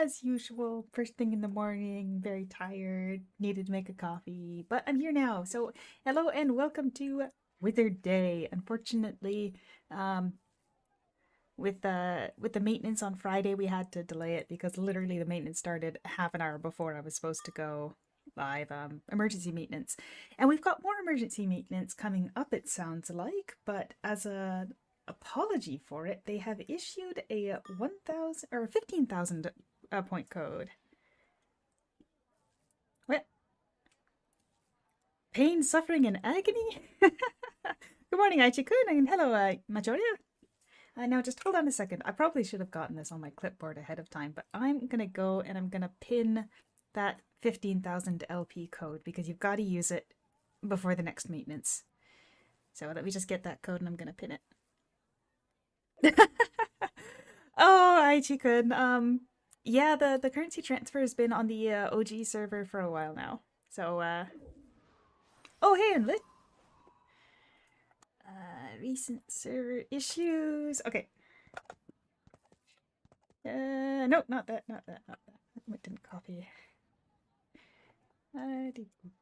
as usual, first thing in the morning, very tired, needed to make a coffee, but I'm here now. So, hello and welcome to Wizard Day. Unfortunately, um, with the maintenance on Friday, we had to delay it because literally the maintenance started half an hour before I was supposed to go live. Emergency maintenance, and we've got more emergency maintenance coming up. It sounds like, but as a apology for it, they have issued a 1,000 or 15,000 point code. What? Pain, suffering, and agony? Good morning, Aichi-kun, and hello, Majoria. Now, just hold on a second. I probably should have gotten this on my clipboard ahead of time, but I'm gonna go and I'm gonna pin that 15,000 LP code because you've got to use it before the next maintenance. So let me just get that code and I'm gonna pin it. Oh, Aichi-kun. Yeah, the currency transfer has been on the OG server for a while now. So, oh, hey, and lit. Recent server issues. Okay. No, not that, not that, not that. I didn't copy.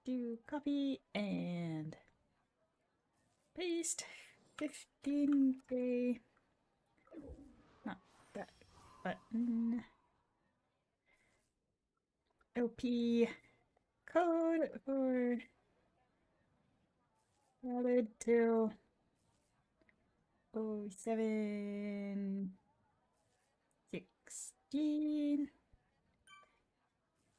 Do copy and paste. 15K. Not that button. LP code for valid till 07/16.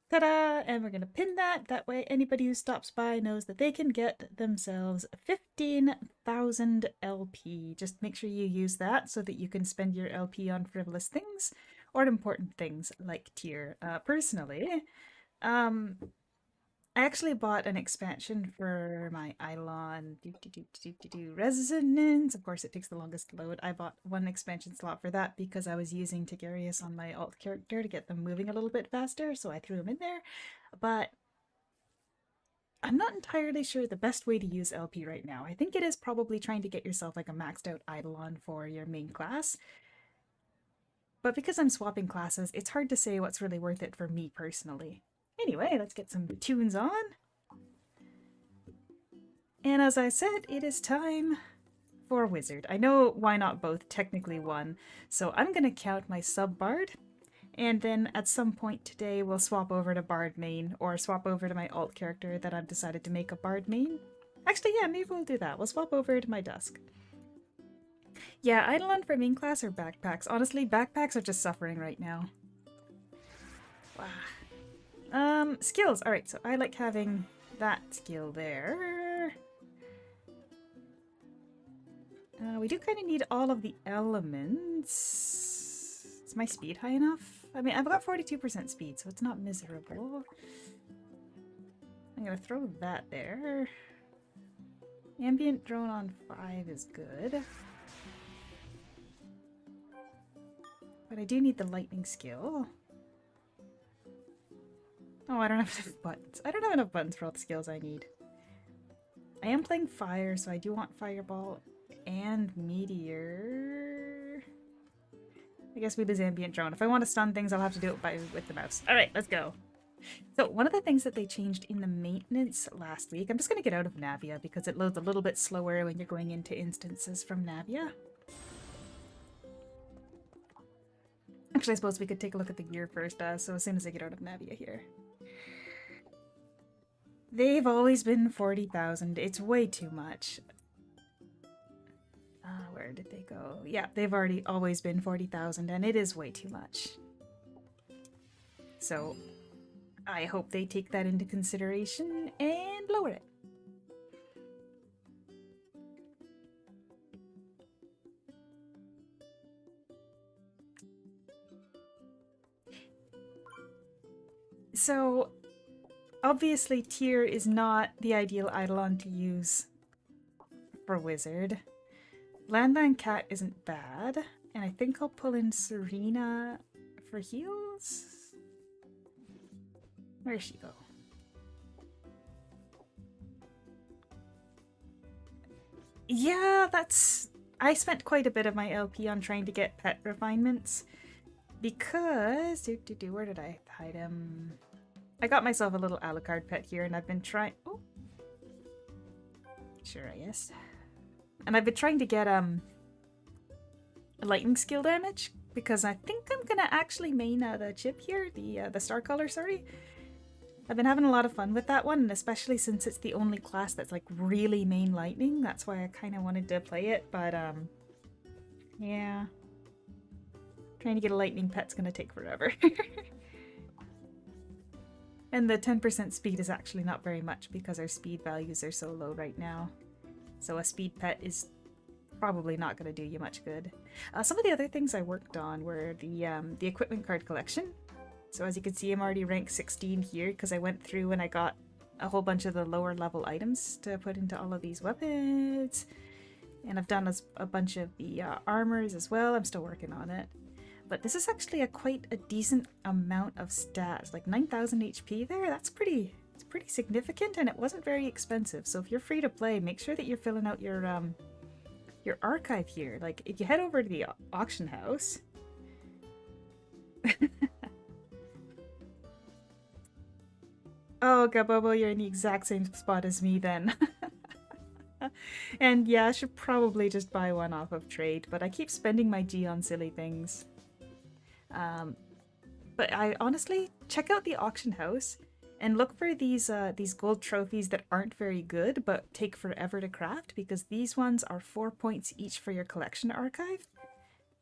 Ta-da! And we're going to pin that. That way anybody who stops by knows that they can get themselves 15,000 LP. Just make sure you use that so that you can spend your LP on frivolous things or important things like tier. Personally, I actually bought an expansion for my Eidolon Resonance. Of course, it takes the longest to load. I bought one expansion slot for that because I was using Tigurius on my alt character to get them moving a little bit faster, so I threw them in there. But I'm not entirely sure the best way to use LP right now. I think it is probably trying to get yourself like a maxed out Eidolon for your main class. But because I'm swapping classes, it's hard to say what's really worth it for me personally. Anyway, let's get some tunes on. And as I said, it is time for Wizard. I know why not both, technically one. So I'm going to count my sub-bard. And then at some point today, we'll swap over to bard main or swap over to my alt character that I've decided to make a bard main. Actually, yeah, maybe we'll do that. We'll swap over to my dusk. Yeah, Eidolon for main class or backpacks. Honestly, backpacks are just suffering right now. Wow. Skills. Alright, so I like having that skill there. We do kind of need all of the elements. Is my speed high enough? I mean, I've got 42% speed, so it's not miserable. I'm gonna throw that there. Ambient drone on 5 is good. But I do need the lightning skill. Oh, I don't have enough buttons. I don't have enough buttons for all the skills I need. I am playing fire, so I do want fireball and meteor. I guess we lose ambient drone. If I want to stun things, I'll have to do it with the mouse. Alright, let's go. So one of the things that they changed in the maintenance last week, I'm just going to get out of Navia because it loads a little bit slower when you're going into instances from Navia. Actually, I suppose we could take a look at the gear first, so as soon as I get out of Navia here. They've always been 40,000. It's way too much. Where did they go? Yeah, they've always been 40,000, and it is way too much. So, I hope they take that into consideration and lower it. So, obviously tier is not the ideal Eidolon to use for Wizard. Landline Cat isn't bad, and I think I'll pull in Serena for heals? Where'd she go? Yeah, I spent quite a bit of my LP on trying to get pet refinements. Because... where did I hide him? I got myself a little Alucard pet here, and I've been trying... Oh! Sure, yes. And I've been trying to get, lightning skill damage, because I think I'm gonna actually main the chip here, the star color, sorry. I've been having a lot of fun with that one, and especially since it's the only class that's like really main lightning, that's why I kind of wanted to play it, but yeah. Trying to get a lightning pet's gonna take forever. And the 10% speed is actually not very much because our speed values are so low right now. So a speed pet is probably not going to do you much good. Some of the other things I worked on were the equipment card collection. So as you can see, I'm already rank 16 here because I went through and I got a whole bunch of the lower level items to put into all of these weapons. And I've done a bunch of the armors as well. I'm still working on it. But this is actually quite a decent amount of stats. Like 9,000 HP there, it's pretty significant, and it wasn't very expensive. So if you're free to play, make sure that you're filling out your archive here. Like if you head over to the auction house, oh Gabobo, you're in the exact same spot as me then. And yeah, I should probably just buy one off of trade, but I keep spending my G on silly things. But I honestly check out the auction house and look for these gold trophies that aren't very good but take forever to craft, because these ones are 4 points each for your collection archive.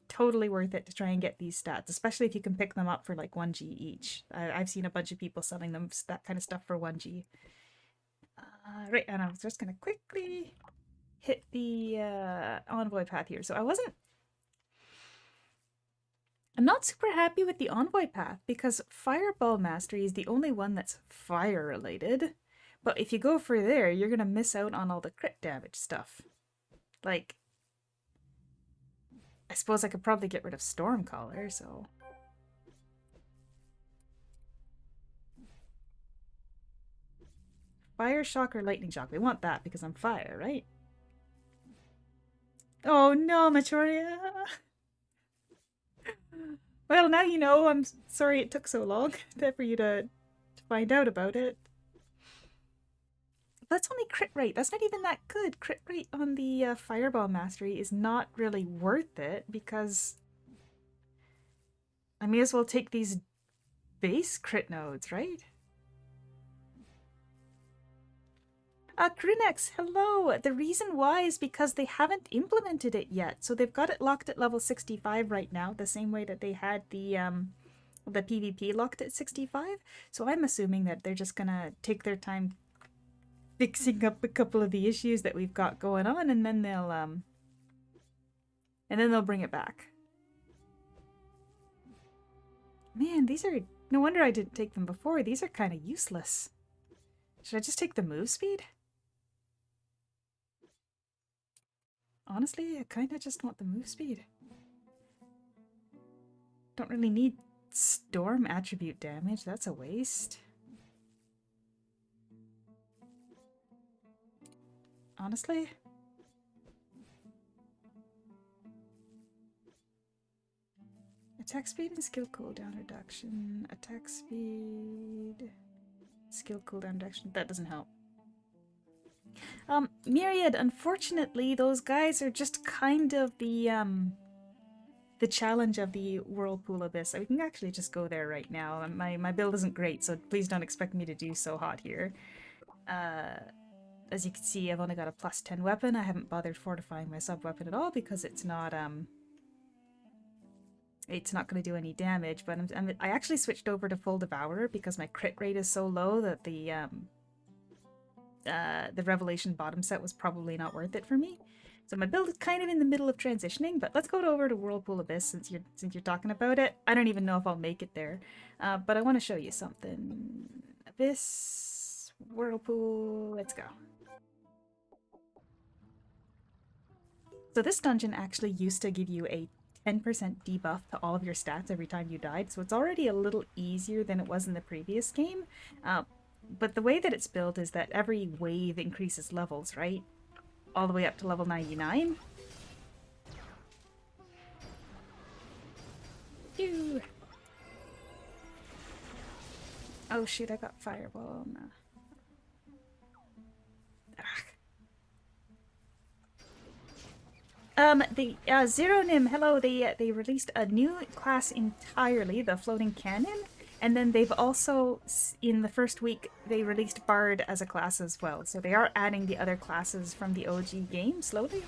Totally worth it to try and get these stats, especially if you can pick them up for like 1G each. I've seen a bunch of people selling them that kind of stuff for 1G. Right, and I was just gonna quickly hit the envoy path here. So I'm not super happy with the envoy path because Fireball Mastery is the only one that's fire related. But if you go for there, you're gonna miss out on all the crit damage stuff. Like, I suppose I could probably get rid of Stormcaller, so... Fire Shock or Lightning Shock? We want that because I'm fire, right? Oh no, Maturia! Well, now you know. I'm sorry it took so long for you to find out about it. That's only crit rate. That's not even that good. Crit rate on the Fireball Mastery is not really worth it because I may as well take these base crit nodes, right? Krinex, hello! The reason why is because they haven't implemented it yet. So they've got it locked at level 65 right now, the same way that they had the PvP locked at 65. So I'm assuming that they're just gonna take their time fixing up a couple of the issues that we've got going on, and then they'll bring it back. Man, these are... No wonder I didn't take them before. These are kind of useless. Should I just take the move speed? Honestly, I kind of just want the move speed. Don't really need storm attribute damage. That's a waste. Honestly? Attack speed and skill cooldown reduction. Attack speed... Skill cooldown reduction. That doesn't help. Myriad, unfortunately, those guys are just kind of the challenge of the Whirlpool Abyss. We can actually just go there right now. My build isn't great, so please don't expect me to do so hot here. As you can see, I've only got a +10 weapon. I haven't bothered fortifying my sub-weapon at all because it's not going to do any damage, but I actually switched over to Full Devourer because my crit rate is so low that the Revelation bottom set was probably not worth it for me. So my build is kind of in the middle of transitioning, but let's go over to Whirlpool Abyss since you're talking about it. I don't even know if I'll make it there, but I want to show you something. Abyss, Whirlpool, let's go. So this dungeon actually used to give you a 10% debuff to all of your stats every time you died, so it's already a little easier than it was in the previous game. But the way that it's built is that every wave increases levels, right? All the way up to level 99. Ew. Oh shoot, I got fireball. No. The Zero Nim, hello. They released a new class entirely, the floating cannon, and then they've also in the first week they released Bard as a class as well. So they are adding the other classes from the OG game slowly.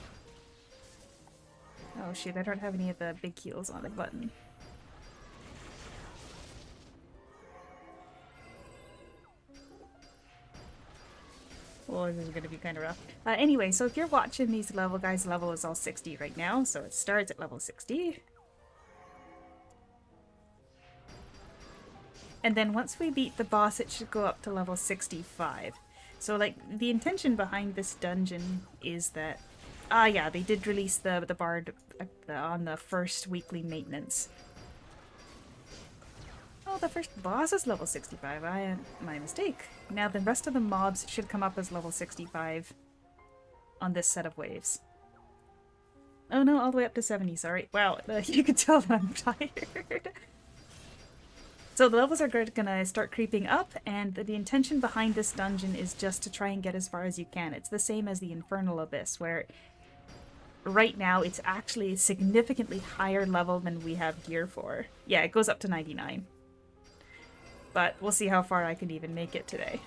Oh shoot, I don't have any of the big heals on the button. Oh, this is going to be kind of rough. Anyway, so if you're watching these guys, level is all 60 right now, so it starts at level 60. And then once we beat the boss, it should go up to level 65. So, like, the intention behind this dungeon is that... Ah, yeah, they did release the Bard on the first weekly maintenance. Oh, the first boss is level 65. My mistake. Now the rest of the mobs should come up as level 65 on this set of waves. Oh no, all the way up to 70, sorry. Wow, you can tell that I'm tired. So the levels are gonna start creeping up, and the intention behind this dungeon is just to try and get as far as you can. It's the same as the Infernal Abyss, where right now it's actually a significantly higher level than we have gear for. Yeah, it goes up to 99. But we'll see how far I can even make it today.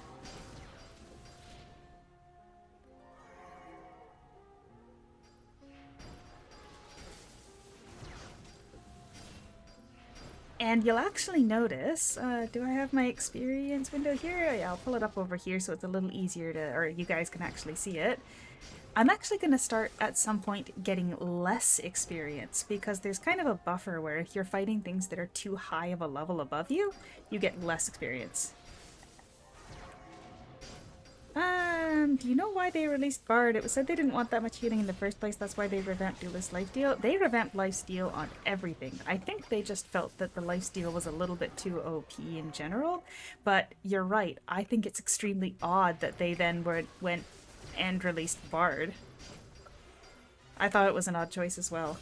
And you'll actually notice, do I have my experience window here? Yeah, I'll pull it up over here so it's a little easier to, or you guys can actually see it. I'm actually going to start at some point getting less experience because there's kind of a buffer where if you're fighting things that are too high of a level above you, you get less experience. Do you know why they released Bard? It was said they didn't want that much healing in the first place, that's why they revamped Duelist Lifesteal. They revamped Lifesteal on everything. I think they just felt that the Lifesteal was a little bit too OP in general, but you're right, I think it's extremely odd that they then went and released Bard. I thought it was an odd choice as well.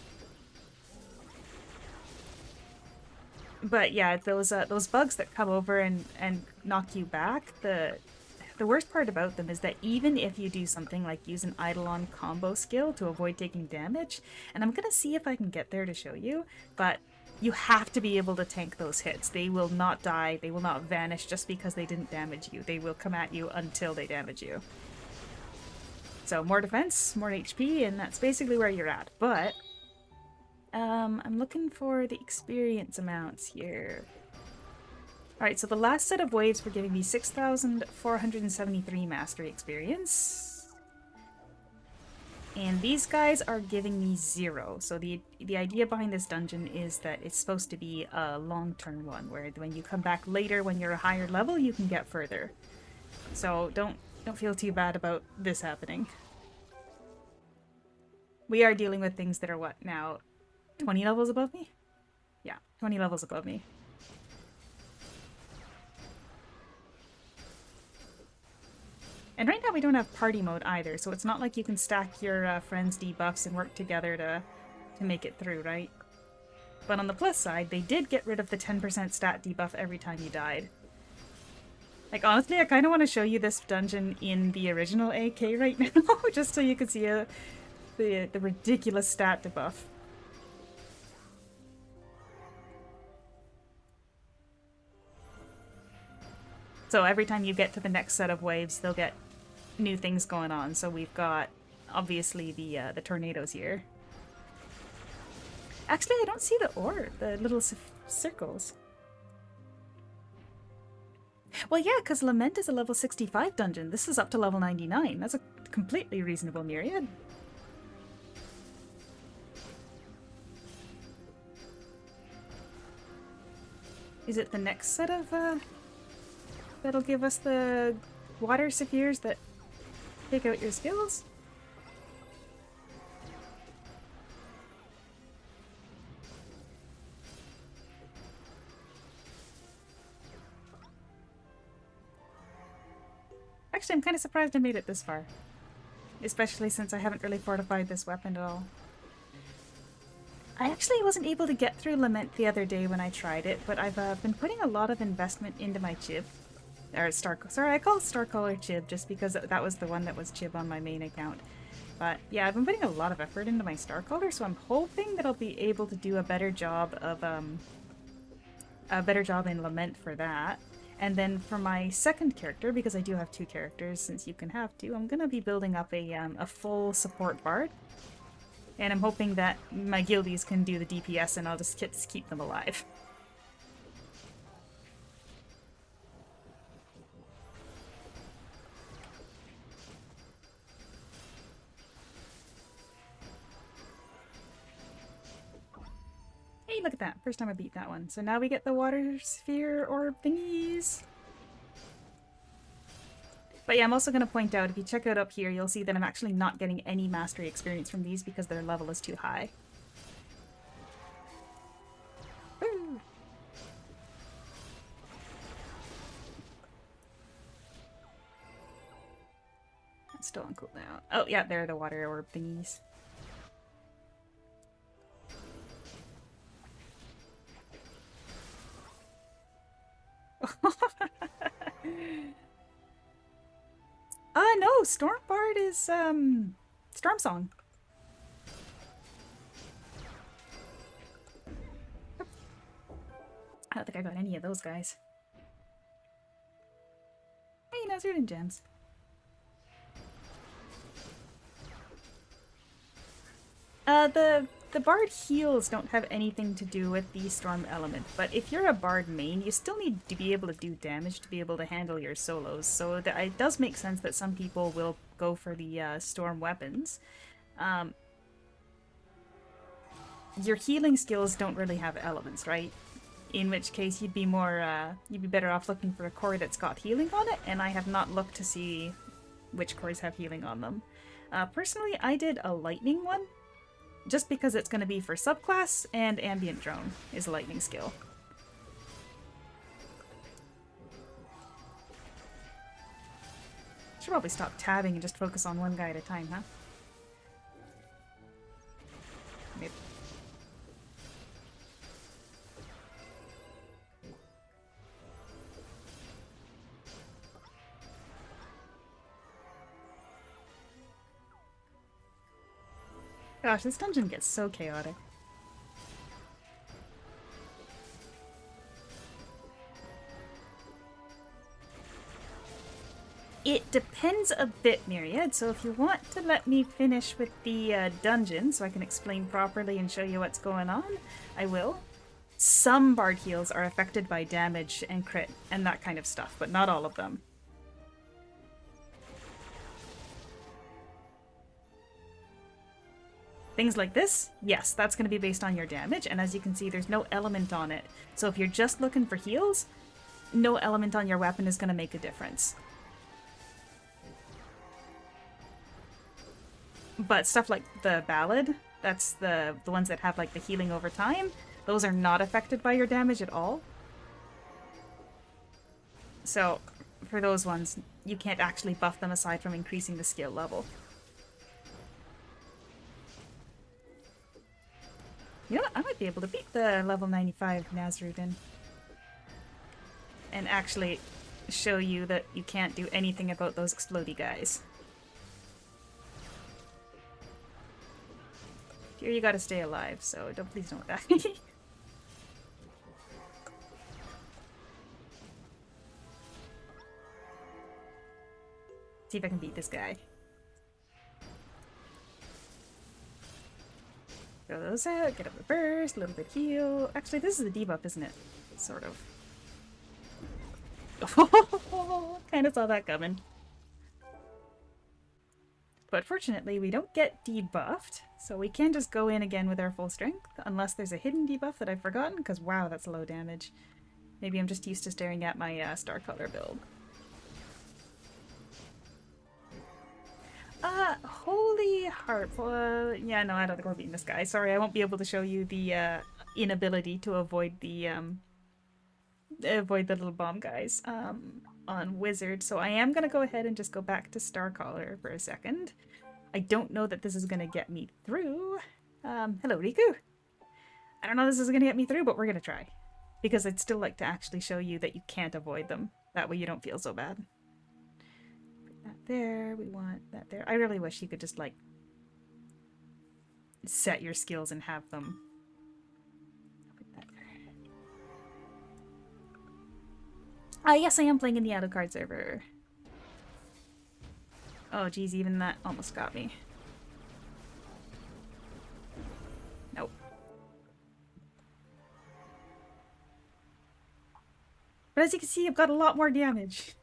But yeah, those bugs that come over and knock you back, the worst part about them is that even if you do something like use an Eidolon combo skill to avoid taking damage, and I'm gonna see if I can get there to show you, but you have to be able to tank those hits. They will not die, they will not vanish just because they didn't damage you. They will come at you until they damage you. So more defense, more HP, and that's basically where you're at. But I'm looking for the experience amounts here. Alright, so the last set of waves were giving me 6,473 mastery experience. And these guys are giving me 0. So the idea behind this dungeon is that it's supposed to be a long-term one, where when you come back later when you're a higher level, you can get further. So don't feel too bad about this happening. We are dealing with things that are what now? 20 levels above me? Yeah, 20 levels above me. And right now we don't have party mode either, so it's not like you can stack your friends' debuffs and work together to make it through, right? But on the plus side, they did get rid of the 10% stat debuff every time you died. Like, honestly, I kind of want to show you this dungeon in the original AK right now, just so you can see the ridiculous stat debuff. So every time you get to the next set of waves, they'll get new things going on. So we've got, obviously, the tornadoes here. Actually, I don't see the orb, the little circles. Well, yeah, because Lament is a level 65 dungeon. This is up to level 99. That's a completely reasonable myriad. Is it the next set of, that'll give us the water spheres that take out your skills? Actually, I'm kind of surprised I made it this far. Especially since I haven't really fortified this weapon at all. I actually wasn't able to get through Lament the other day when I tried it, but I've been putting a lot of investment into my Chib. Or sorry, I call it Starcaller Chib just because that was the one that was Chib on my main account. But yeah, I've been putting a lot of effort into my Starcaller, so I'm hoping that I'll be able to do a better job of in Lament for that. And then for my second character, because I do have two characters, since you can have two, I'm gonna be building up a full support bard. And I'm hoping that my guildies can do the DPS and I'll just keep them alive. Hey, look at that. First time I beat that one. So now we get the water sphere orb thingies. But yeah, I'm also going to point out, if you check out up here, you'll see that I'm actually not getting any mastery experience from these because their level is too high. Woo! That's still on cooldown. Oh yeah, they're the water orb thingies. No, Stormbard is, Storm Song. I don't think I got any of those guys. Hey, Nazarene Gems. The Bard heals don't have anything to do with the Storm element, but if you're a Bard main, you still need to be able to do damage to be able to handle your solos, so it does make sense that some people will go for the Storm weapons. Your healing skills don't really have elements, right? In which case you'd be better off looking for a core that's got healing on it, and I have not looked to see which cores have healing on them. Personally, I did a lightning one, just because it's going to be for subclass, and ambient drone is a lightning skill. Should probably stop tabbing and just focus on one guy at a time, huh? Maybe. Gosh, this dungeon gets so chaotic. It depends a bit, Myriad, so if you want to let me finish with the dungeon so I can explain properly and show you what's going on, I will. Some Bard heals are affected by damage and crit and that kind of stuff, but not all of them. Things like this, yes, that's going to be based on your damage, and as you can see, there's no element on it. So if you're just looking for heals, no element on your weapon is going to make a difference. But stuff like the Ballad, that's the ones that have like the healing over time, those are not affected by your damage at all. So for those ones, you can't actually buff them aside from increasing the skill level. You know what? I might be able to beat the level 95 Nazrudin. And actually show you that you can't do anything about those explodey guys. Here you gotta stay alive, so please don't die. See if I can beat this guy. Throw those out, get up the burst, a little bit heal. Actually, this is a debuff, isn't it? Sort of. Kinda saw that coming. But fortunately, we don't get debuffed, so we can just go in again with our full strength, unless there's a hidden debuff that I've forgotten, because wow, that's low damage. Maybe I'm just used to staring at my star color build. Holy Harp. Yeah, no, I don't think we're beating this guy. Sorry, I won't be able to show you the inability to avoid the little bomb guys on Wizard. So I am gonna go ahead and just go back to Starcaller for a second. I don't know that this is gonna get me through. Hello, Riku. I don't know if this is going to get me through, but we're going to try. Because I'd still like to actually show you that you can't avoid them. That way you don't feel so bad. Put that there. We want that there. I really wish you could just, like, set your skills and have them. Put that there. Yes, I am playing in the Alucard server. Oh, geez, even that almost got me. Nope. But as you can see, I've got a lot more damage.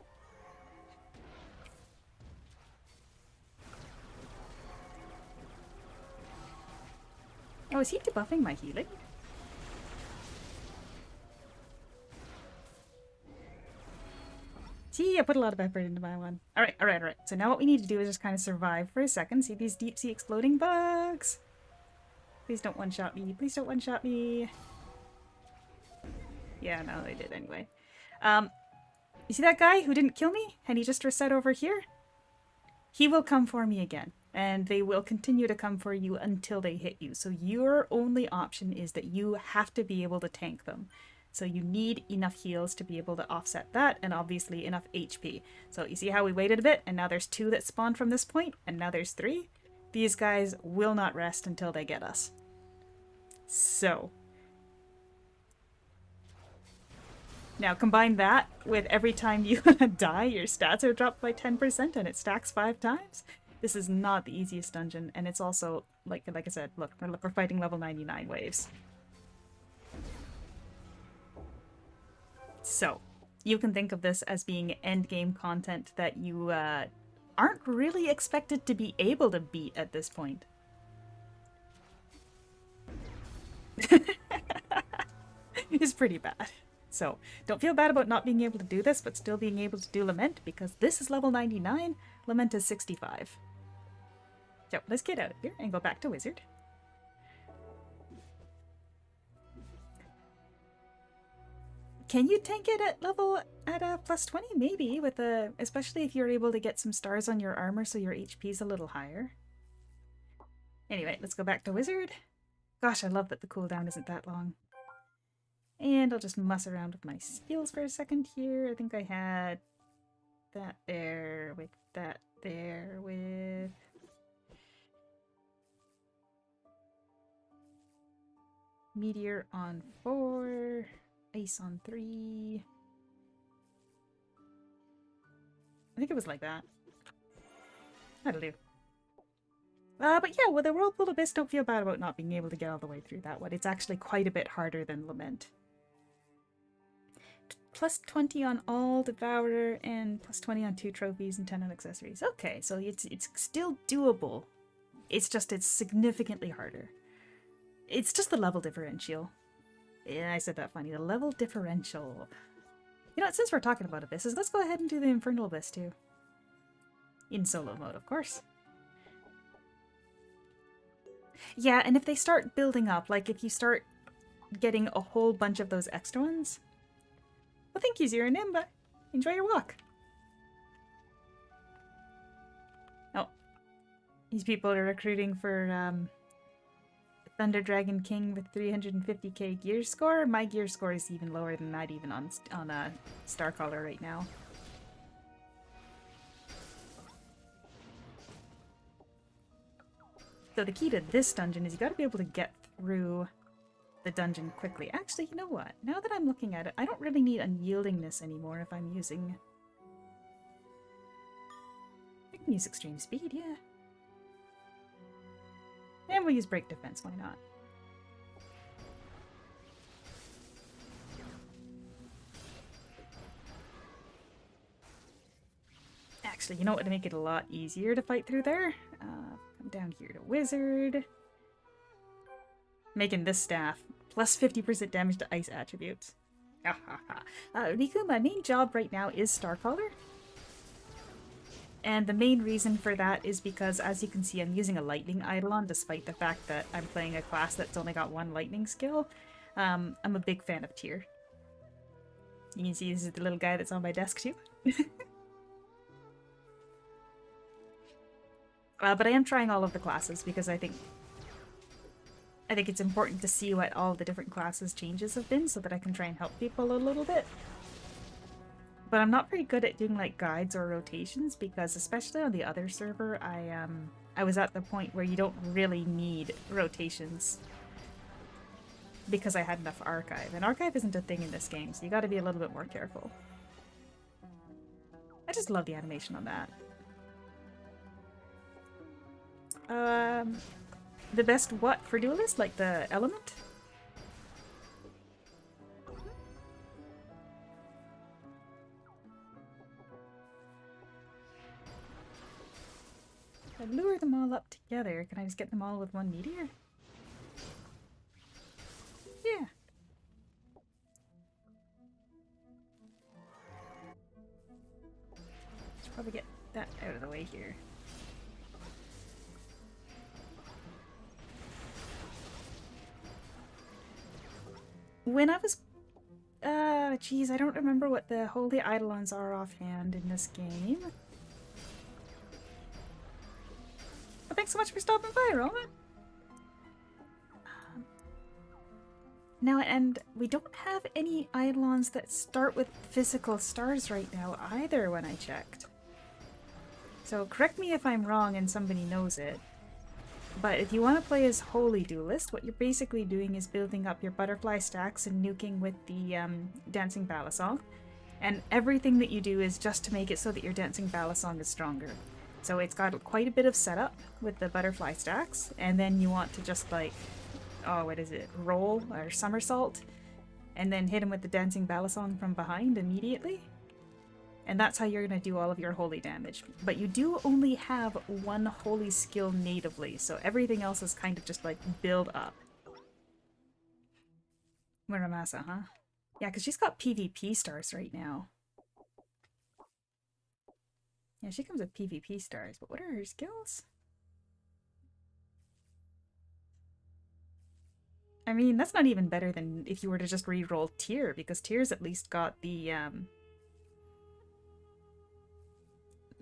Oh, is he debuffing my healing? See, I put a lot of effort into my one. Alright. So now what we need to do is just kind of survive for a second. See these deep sea exploding bugs? Please don't one-shot me. Please don't one-shot me. Yeah, no, they did anyway. You see that guy who didn't kill me? And he just reset over here? He will come for me again. And they will continue to come for you until they hit you. So your only option is that you have to be able to tank them. So you need enough heals to be able to offset that, and obviously enough HP. So you see how we waited a bit, and now there's 2 that spawned from this point, and now there's 3? These guys will not rest until they get us. So. Now combine that with every time you die, your stats are dropped by 10% and it stacks 5 times. This is not the easiest dungeon, and it's also, like I said, look, we're fighting level 99 waves. So, you can think of this as being endgame content that you aren't really expected to be able to beat at this point. It's pretty bad. So, don't feel bad about not being able to do this, but still being able to do Lament, because this is level 99, Lament is 65. So, let's get out of here and go back to Wizard. Can you tank it at a plus 20? Maybe, with especially if you're able to get some stars on your armor so your HP's a little higher. Anyway, let's go back to Wizard. Gosh, I love that the cooldown isn't that long. And I'll just muss around with my skills for a second here. I think I had that there with that there with... Meteor on 4... Ice on 3. I think it was like that. That'll do. But yeah, with the Whirlpool Abyss, don't feel bad about not being able to get all the way through that one. It's actually quite a bit harder than Lament. Plus 20 on all Devourer, and plus 20 on 2 trophies and 10 on accessories. Okay, so it's still doable. It's just, it's significantly harder. It's just the level differential. Yeah, I said that funny. The level differential. You know, since we're talking about abysses, let's go ahead and do the Infernal Abyss too. In solo mode, of course. Yeah, and if they start building up, like if you start getting a whole bunch of those extra ones... Well, thank you, Zero Nimba. Enjoy your walk. Oh. These people are recruiting for, Thunder Dragon King with 350k gear score. My gear score is even lower than that, even on Starcaller right now. So the key to this dungeon is you gotta be able to get through the dungeon quickly. Actually, you know what? Now that I'm looking at it, I don't really need unyieldingness anymore if I'm using... I can use extreme speed, yeah. And we'll use break defense, why not? Actually, you know what would make it a lot easier to fight through there? Come down here to Wizard. Making this staff plus 50% damage to ice attributes. Riku, my main job right now is Starcaller. And the main reason for that is because, as you can see, I'm using a lightning Eidolon, despite the fact that I'm playing a class that's only got 1 lightning skill. I'm a big fan of Tyr. You can see this is the little guy that's on my desk too. But I am trying all of the classes because I think... I think it's important to see what all the different classes changes have been so that I can try and help people a little bit. But I'm not very good at doing like guides or rotations because especially on the other server, I was at the point where you don't really need rotations because I had enough archive. And archive isn't a thing in this game, so you gotta be a little bit more careful. I just love the animation on that. The best what for duelist? Like the element? I lure them all up together. Can I just get them all with one meteor? Yeah. Should probably get that out of the way here. When I was... geez, I don't remember what the holy Eidolons are offhand in this game. Well, thanks so much for stopping by, Roman. Now, and we don't have any Eidolons that start with physical stars right now either when I checked. So correct me if I'm wrong and somebody knows it. But if you want to play as Holy Duelist, what you're basically doing is building up your butterfly stacks and nuking with the Dancing Balisong. And everything that you do is just to make it so that your Dancing Balisong is stronger. So it's got quite a bit of setup with the butterfly stacks, and then you want to just like, oh, what is it, roll or somersault, and then hit him with the Dancing Balisong from behind immediately. And that's how you're going to do all of your holy damage. But you do only have one holy skill natively, so everything else is kind of just like build up. Muramasa, huh? Yeah, because she's got PvP stars right now. Yeah, she comes with PvP stars, but what are her skills? I mean, that's not even better than if you were to just re-roll Tyr, because Tyr's at least got the,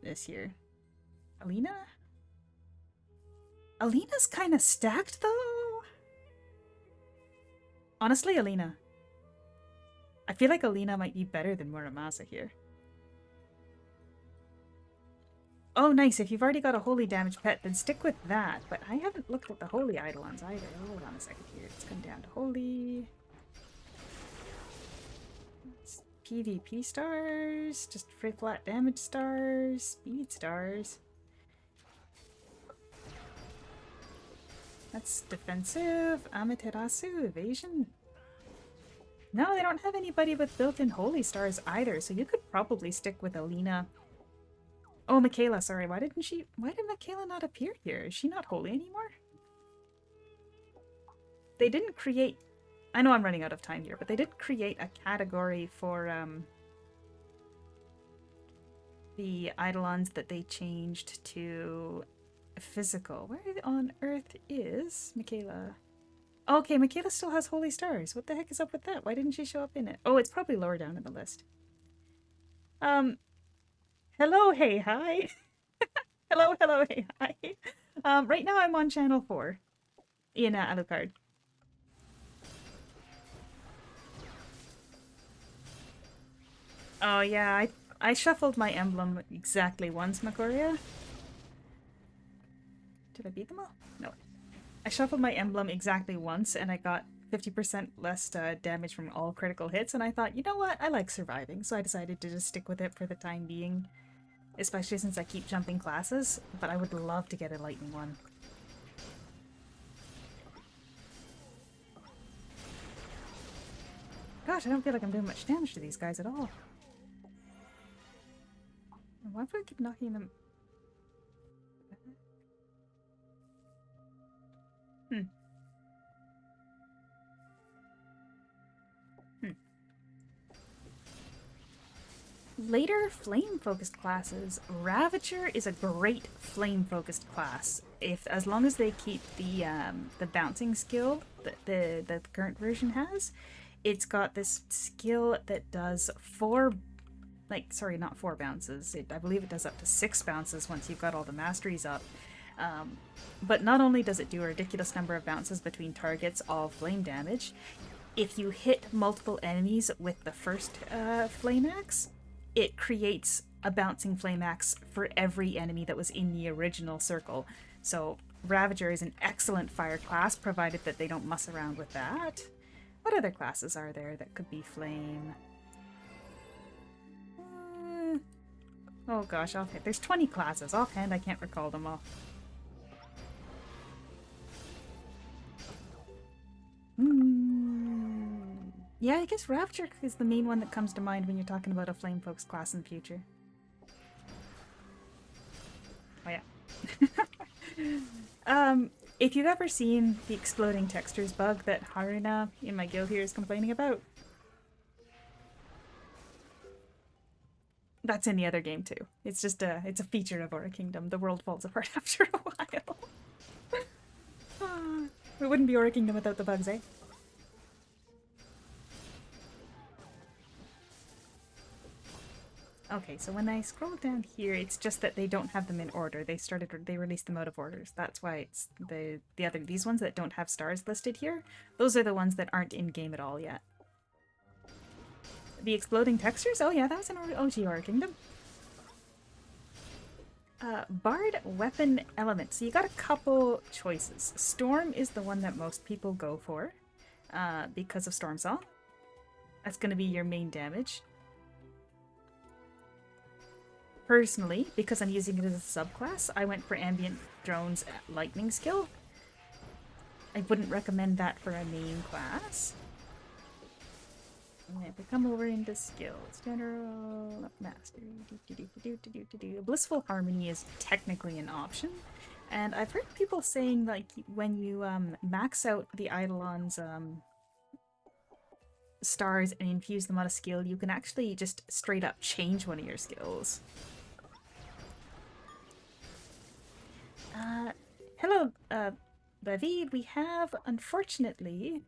this here. Alina? Alina's kind of stacked, though. Honestly, Alina. I feel like Alina might be better than Muramasa here. Oh, nice. If you've already got a holy damage pet, then stick with that. But I haven't looked at the holy Eidolons either. Hold on a second here. Let's come down to holy. PvP stars, just free flat damage stars, speed stars. That's defensive, Amaterasu, evasion. No, they don't have anybody with built-in holy stars either, so you could probably stick with Alina. Oh, Michaela, sorry, why did Michaela not appear here? Is she not holy anymore? They didn't create... I know I'm running out of time here, but they did create a category for the Eidolons that they changed to physical. Where on earth is Michaela? Oh, okay, Michaela still has holy stars. What the heck is up with that? Why didn't she show up in it? Oh, it's probably lower down in the list. Hello, hey, hi. hello, hey, hi. Right now I'm on channel 4 in Alucard. Oh yeah, I shuffled my emblem exactly once, Makoria. Did I beat them all? No. I shuffled my emblem exactly once and I got 50% less damage from all critical hits, and I thought, you know what, I like surviving, so I decided to just stick with it for the time being. Especially since I keep jumping classes, but I would love to get a lightning one. Gosh, I don't feel like I'm doing much damage to these guys at all. Why do I keep knocking them? Later flame-focused classes. Ravager is a great flame-focused class. As long as they keep the bouncing skill that the current version has. It's got this skill that does not 4 bounces. I believe it does up to 6 bounces once you've got all the masteries up. But not only does it do a ridiculous number of bounces between targets, all flame damage, if you hit multiple enemies with the first flame axe, it creates a bouncing flame axe for every enemy that was in the original circle. So Ravager is an excellent fire class, provided that they don't mess around with that. What other classes are there that could be flame? Oh gosh, offhand. There's 20 classes. Offhand, I can't recall them all. Yeah, I guess Ravager is the main one that comes to mind when you're talking about a flame folks class in the future. Oh yeah. If you've ever seen the exploding textures bug that Haruna in my guild here is complaining about, that's in the other game too. It's just it's a feature of Aura Kingdom. The world falls apart after a while. We wouldn't be Aura Kingdom without the bugs, eh? Okay, so when I scroll down here, it's just that they don't have them in order. They released them out of orders. That's why it's these ones that don't have stars listed here. Those are the ones that aren't in game at all yet. The exploding textures? Oh yeah, that was an OG Aura Kingdom. Bard weapon element. So you got a couple choices. Storm is the one that most people go for because of Storm Song. That's going to be your main damage. Personally, because I'm using it as a subclass, I went for Ambient Drone's Lightning skill. I wouldn't recommend that for a main class. And if we come over into skills, general, mastery, Blissful Harmony is technically an option. And I've heard people saying, like, when you max out the Eidolon's stars and infuse them on a skill, you can actually just straight up change one of your skills. Hello, Levy. We have, unfortunately,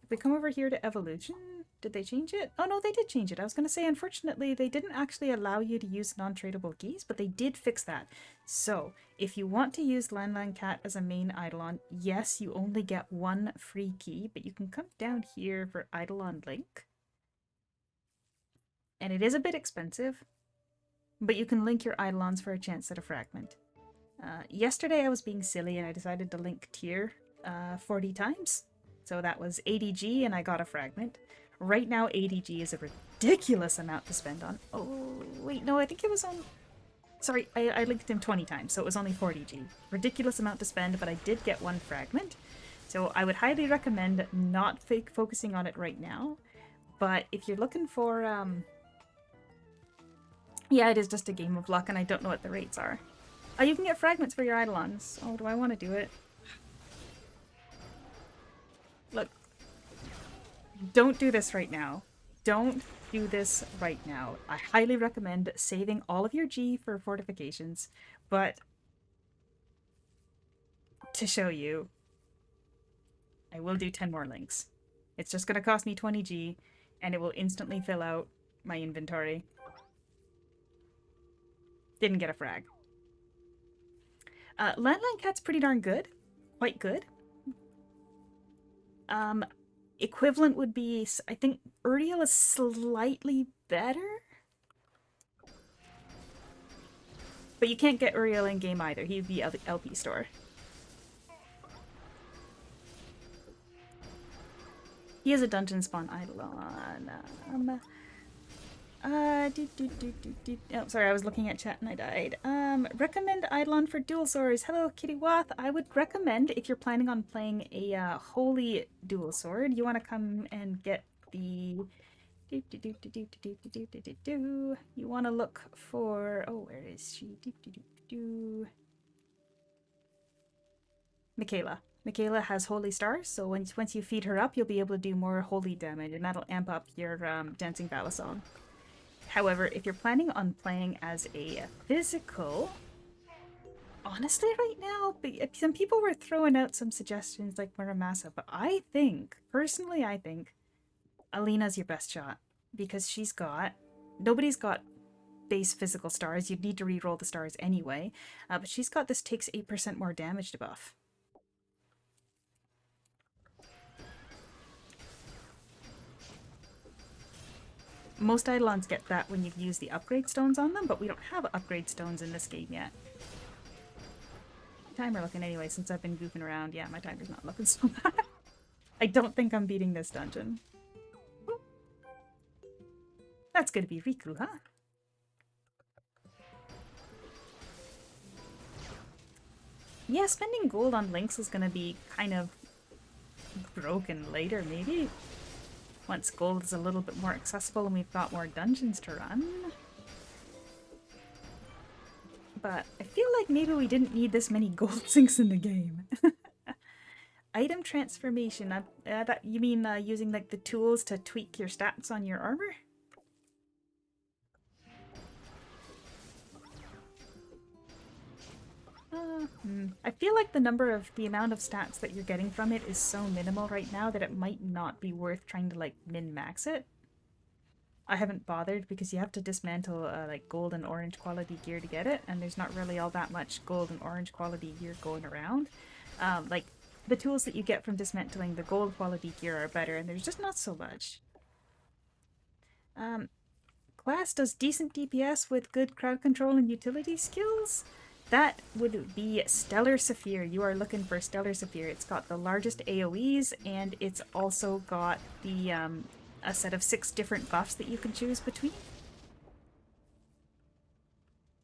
if we come over here to Evolution, did they change it? Oh no, they did change it. I was going to say, unfortunately, they didn't actually allow you to use non-tradable keys, but they did fix that. So, if you want to use Lan Cat as a main Eidolon, yes, you only get one free key, but you can come down here for Eidolon Link. And it is a bit expensive, but you can link your Eidolons for a chance at a fragment. Yesterday I was being silly and I decided to link tier 40 times. So that was ADG and I got a fragment. Right now ADG is a ridiculous amount to spend on. Oh, wait, no, I think it was on... Sorry, I linked him 20 times, so it was only 40G. Ridiculous amount to spend, but I did get one fragment. So I would highly recommend not focusing on it right now. But if you're looking for... Yeah, it is just a game of luck and I don't know what the rates are. Oh, you can get fragments for your Eidolons. Oh, do I want to do it? Look. Don't do this right now. Don't do this right now. I highly recommend saving all of your G for fortifications, but to show you, I will do 10 more links. It's just going to cost me 20 G, and it will instantly fill out my inventory. Didn't get a frag. Lan Cat's pretty darn good. Quite good. Equivalent would be, I think Uriel is slightly better. But you can't get Uriel in game either. He'd be LP store. He is a dungeon spawn Eidolon. Oh, sorry, I was looking at chat and I died. Recommend Eidolon for dual swords. Hello, Kitty Wath. I would recommend, if you're planning on playing a holy dual sword, you want to come and get the... You want to look for... Oh, where is she? Michaela. Michaela has holy stars, so once you feed her up, you'll be able to do more holy damage, and that'll amp up your dancing battle song. However, if you're planning on playing as a physical, honestly right now, some people were throwing out some suggestions like Muramasa, but I think, personally I think, Alina's your best shot. Because nobody's got base physical stars. You'd need to re-roll the stars anyway. But she's got this takes 8% more damage debuff. Most Eidolons get that when you've used the upgrade stones on them, but we don't have upgrade stones in this game yet. Timer looking anyway, since I've been goofing around. Yeah, my timer's not looking so bad. I don't think I'm beating this dungeon. That's gonna be Riku, huh? Yeah, spending gold on links is gonna be kind of broken later, maybe. Once gold is a little bit more accessible and we've got more dungeons to run. But I feel like maybe we didn't need this many gold sinks in the game. Item transformation. That you mean using like the tools to tweak your stats on your armor? I feel like the amount of stats that you're getting from it is so minimal right now that it might not be worth trying to like min-max it. I haven't bothered because you have to dismantle like gold and orange quality gear to get it, and there's not really all that much gold and orange quality gear going around. Like the tools that you get from dismantling the gold quality gear are better, and there's just not so much. Class does decent DPS with good crowd control and utility skills. That would be Stellar Saphir. You are looking for Stellar Saphir. It's got the largest AoEs, and it's also got the a set of 6 different buffs that you can choose between.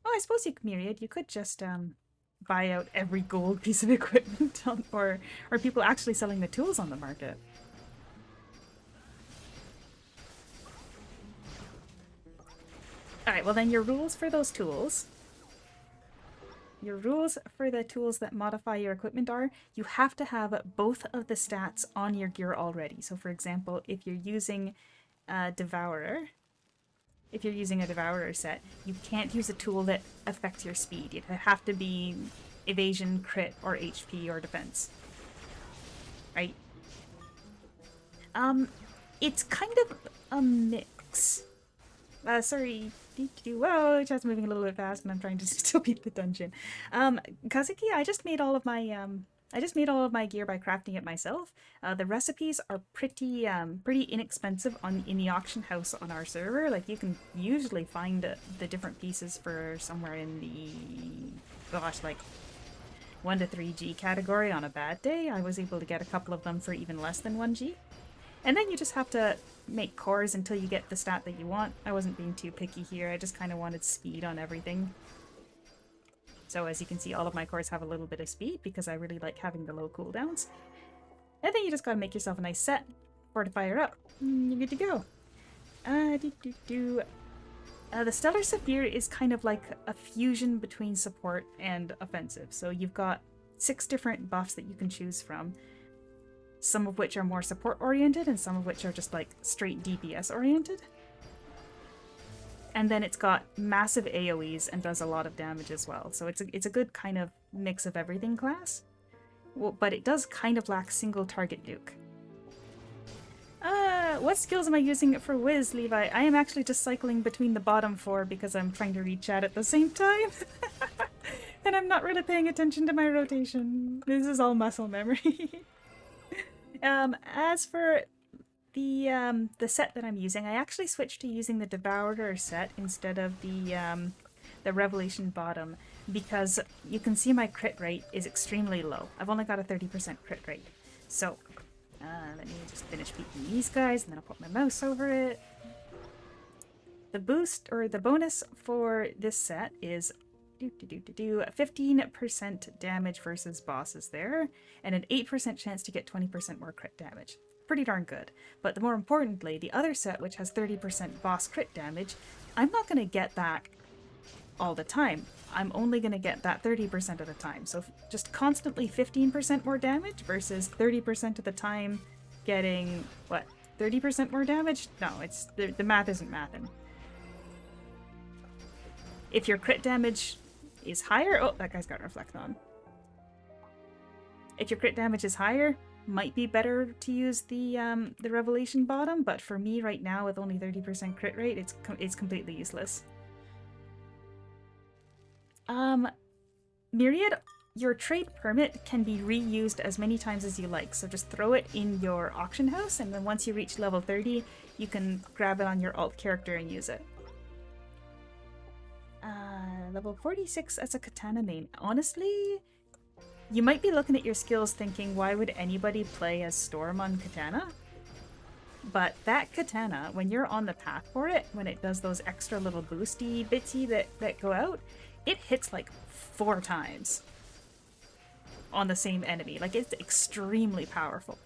Oh, I suppose you could Myriad. You could just buy out every gold piece of equipment, or people actually selling the tools on the market. Alright, well then your rules for those tools. Your rules for the tools that modify your equipment are, you have to have both of the stats on your gear already. So for example, if you're using a Devourer, if you're using a Devourer set, you can't use a tool that affects your speed. It have to be evasion, crit, or HP, or defense. Right? It's kind of a mix. Sorry. Whoa, chat's moving a little bit fast, and I'm trying to still beat the dungeon. Kazuki, I just made all of my gear by crafting it myself. The recipes are pretty inexpensive in the auction house on our server. Like you can usually find the different pieces for somewhere in the like 1 to 3G category on a bad day. I was able to get a couple of them for even less than 1G. And then you just have to make cores until you get the stat that you want. I wasn't being too picky here, I just kind of wanted speed on everything. So as you can see, all of my cores have a little bit of speed because I really like having the low cooldowns. And then you just gotta make yourself a nice set, fortify her up, you're good to go. The Stellar Saphir is kind of like a fusion between support and offensive. So you've got 6 different buffs that you can choose from. Some of which are more support oriented and some of which are just like straight DPS oriented. And then it's got massive AoEs and does a lot of damage as well. So it's a good kind of mix of everything class. Well, but it does kind of lack single target nuke. What skills am I using for Wiz, Levi? I am actually just cycling between the bottom 4 because I'm trying to read chat at the same time. And I'm not really paying attention to my rotation. This is all muscle memory. As for the set that I'm using, I actually switched to using the Devourer set instead of the Revelation bottom because you can see my crit rate is extremely low. I've only got a 30% crit rate. So, let me just finish beating these guys and then I'll put my mouse over it. The boost, or the bonus for this set is 15% damage versus bosses there, and an 8% chance to get 20% more crit damage. Pretty darn good. But the more importantly, the other set, which has 30% boss crit damage, I'm not going to get that all the time. I'm only going to get that 30% of the time. So just constantly 15% more damage versus 30% of the time getting, what, 30% more damage? No, it's the math isn't mathing. If your crit damage is higher... Oh, that guy's got Reflect on. If your crit damage is higher, might be better to use the Revelation bottom, but for me right now with only 30% crit rate, it's completely useless. Myriad, your trade permit can be reused as many times as you like. So just throw it in your auction house, and then once you reach level 30, you can grab it on your alt character and use it. Level 46 as a katana main. Honestly, you might be looking at your skills thinking, why would anybody play as Storm on katana? But that katana, when you're on the path for it, when it does those extra little boosty bitsy that go out, it hits like 4 times on the same enemy. Like, it's extremely powerful.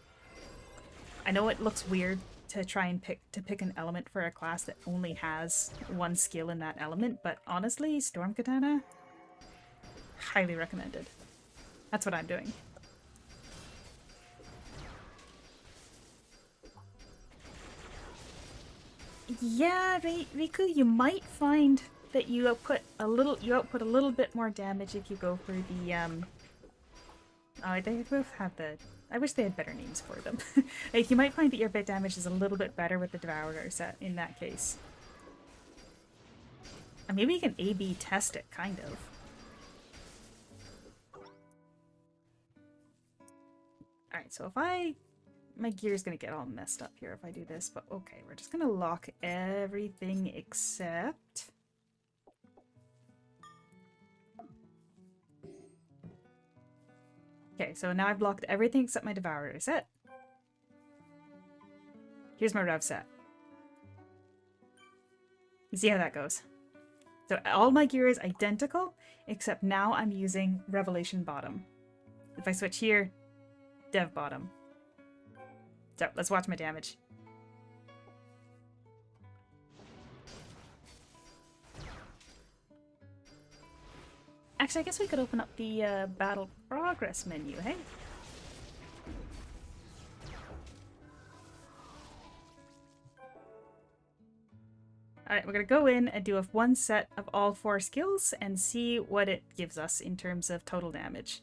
I know it looks weird to try and pick an element for a class that only has one skill in that element, but honestly, Storm Katana, highly recommended. That's what I'm doing. Yeah, Riku, you might find that you output a little bit more damage if you go for the oh, they both have the. I wish they had better names for them. Like, you might find that your bit damage is a little bit better with the Devourer set in that case. And maybe you can A/B test it, kind of. Alright, so if my gear's gonna get all messed up here if I do this, but okay, we're just gonna lock everything except... Okay, so now I've blocked everything except my Devourer set. Here's my Rev set. See how that goes. So all my gear is identical, except now I'm using Revelation Bottom. If I switch here, Dev Bottom. So let's watch my damage. Actually, I guess we could open up the battle progress menu, hey? Alright, we're gonna go in and do one set of all 4 skills and see what it gives us in terms of total damage.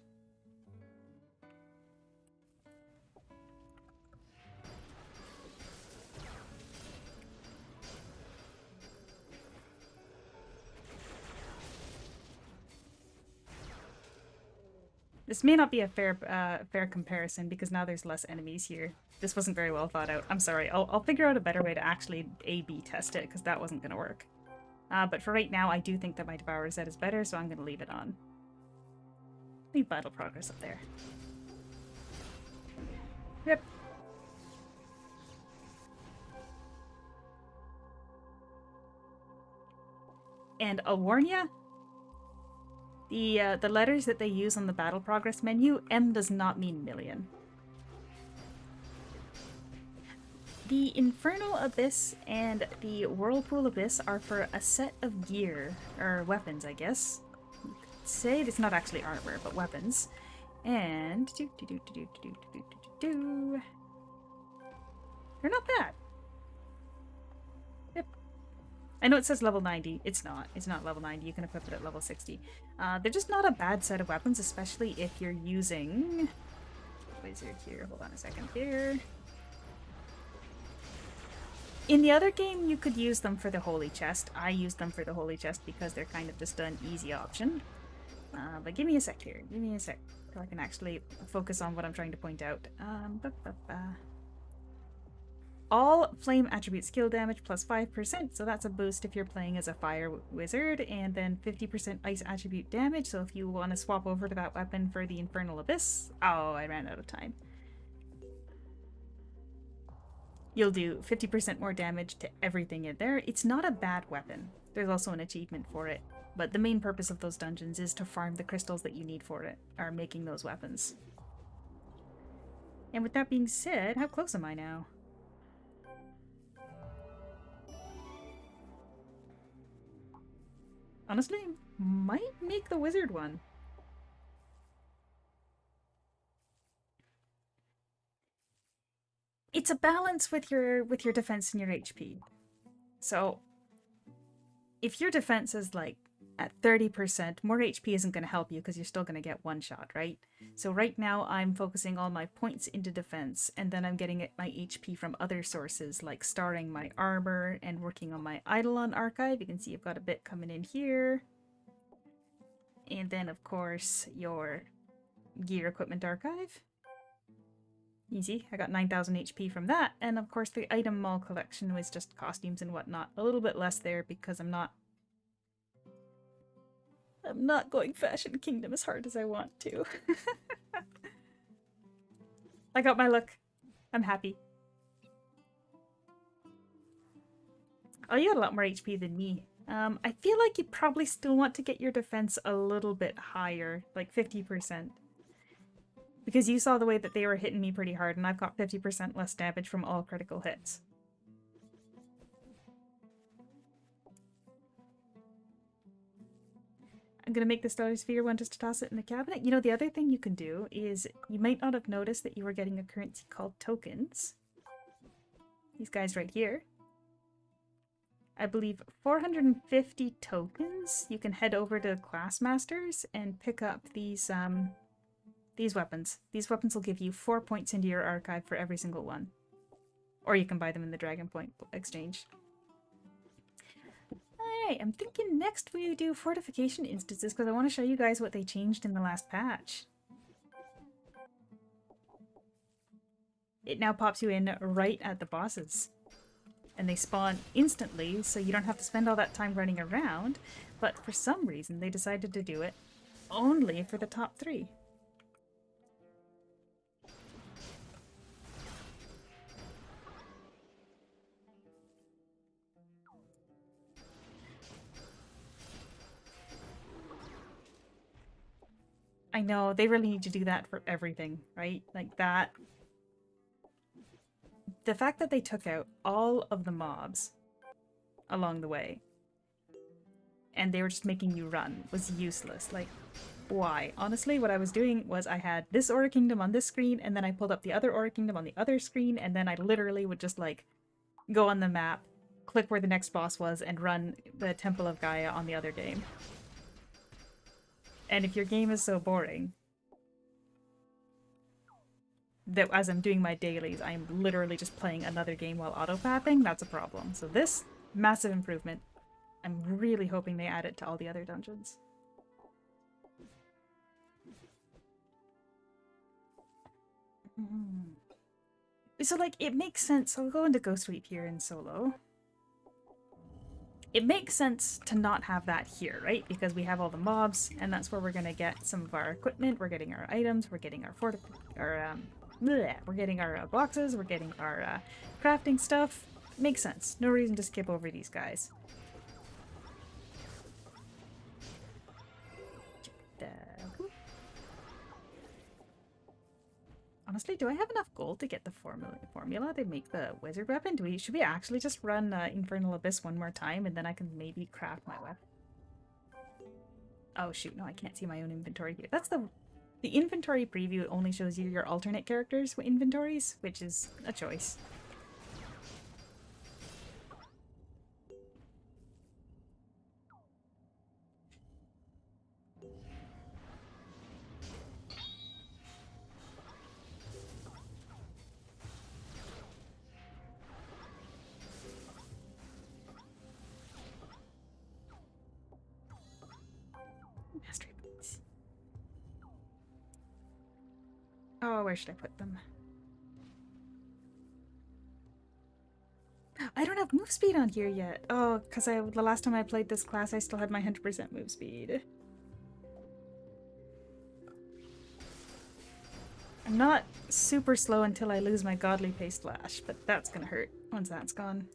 This may not be a fair comparison because now there's less enemies here. This wasn't very well thought out. I'm sorry. I'll figure out a better way to actually A/B test it because that wasn't going to work. But for right now, I do think that my Devourer set is better, so I'm going to leave it on. Leave Battle Progress up there. Yep. And I'll warn ya, the letters that they use on the battle progress menu, M does not mean million. The Infernal Abyss and the Whirlpool Abyss are for a set of gear, or weapons, I guess. You could say it's not actually armor, but weapons. And they're not bad. Yep. I know it says level 90. It's not. It's not level 90. You can equip it at level 60. They're just not a bad set of weapons, especially if you're using... Wizard here. Hold on a second here. In the other game, you could use them for the Holy Chest. I use them for the Holy Chest because they're kind of just an easy option. But give me a sec here. Give me a sec so I can actually focus on what I'm trying to point out. All flame attribute skill damage plus 5%, so that's a boost if you're playing as a fire wizard, and then 50% ice attribute damage, so if you want to swap over to that weapon for the Infernal Abyss... Oh, I ran out of time. You'll do 50% more damage to everything in there. It's not a bad weapon. There's also an achievement for it. But the main purpose of those dungeons is to farm the crystals that you need for it, or making those weapons. And with that being said, how close am I now? Honestly, might make the wizard one. It's a balance with your defense and your HP. So if your defense is like at 30%, more HP isn't going to help you because you're still going to get one shot, right? So right now I'm focusing all my points into defense, and then I'm getting my HP from other sources like starring my armor and working on my Eidolon archive. You can see I've got a bit coming in here. And then, of course, your gear equipment archive. Easy. I got 9,000 HP from that. And of course, the item mall collection was just costumes and whatnot. A little bit less there because I'm not going Fashion Kingdom as hard as I want to. I got my look. I'm happy. Oh, you had a lot more HP than me. I feel like you probably still want to get your defense a little bit higher, like 50%. Because you saw the way that they were hitting me pretty hard, and I've got 50% less damage from all critical hits. I'm gonna make the Stellar Sphere one just to toss it in the cabinet. You know, the other thing you can do is, you might not have noticed that you were getting a currency called tokens. These guys right here. I believe 450 tokens. You can head over to Class Masters and pick up these weapons. These weapons will give you 4 points into your archive for every single one. Or you can buy them in the Dragon Point exchange. Alright, I'm thinking next we do fortification instances because I want to show you guys what they changed in the last patch. It now pops you in right at the bosses. And they spawn instantly, so you don't have to spend all that time running around. But for some reason, they decided to do it only for the top 3. I know, they really need to do that for everything, right? Like that. The fact that they took out all of the mobs along the way and they were just making you run was useless. Like, why? Honestly, what I was doing was I had this Aura Kingdom on this screen and then I pulled up the other Aura Kingdom on the other screen and then I literally would just like go on the map, click where the next boss was, and run the Temple of Gaia on the other game. And if your game is so boring that as I'm doing my dailies, I'm literally just playing another game while auto-pathing, that's a problem. So this, massive improvement. I'm really hoping they add it to all the other dungeons. So, like, it makes sense. I'll go into Ghost Sweep here in solo. It makes sense to not have that here, right? Because we have all the mobs, and that's where we're gonna get some of our equipment. We're getting our items. We're getting our we're getting our boxes. We're getting our crafting stuff. Makes sense. No reason to skip over these guys. Honestly, do I have enough gold to get the formula to make the wizard weapon? Should we actually just run Infernal Abyss one more time and then I can maybe craft my weapon? Oh shoot, no, I can't see my own inventory here. That's the inventory preview only shows you your alternate characters' inventories, which is a choice. Oh, where should I put them? I don't have move speed on here yet. Oh, because the last time I played this class, I still had my 100% move speed. I'm not super slow until I lose my Godly Pace Slash, but that's gonna hurt once that's gone.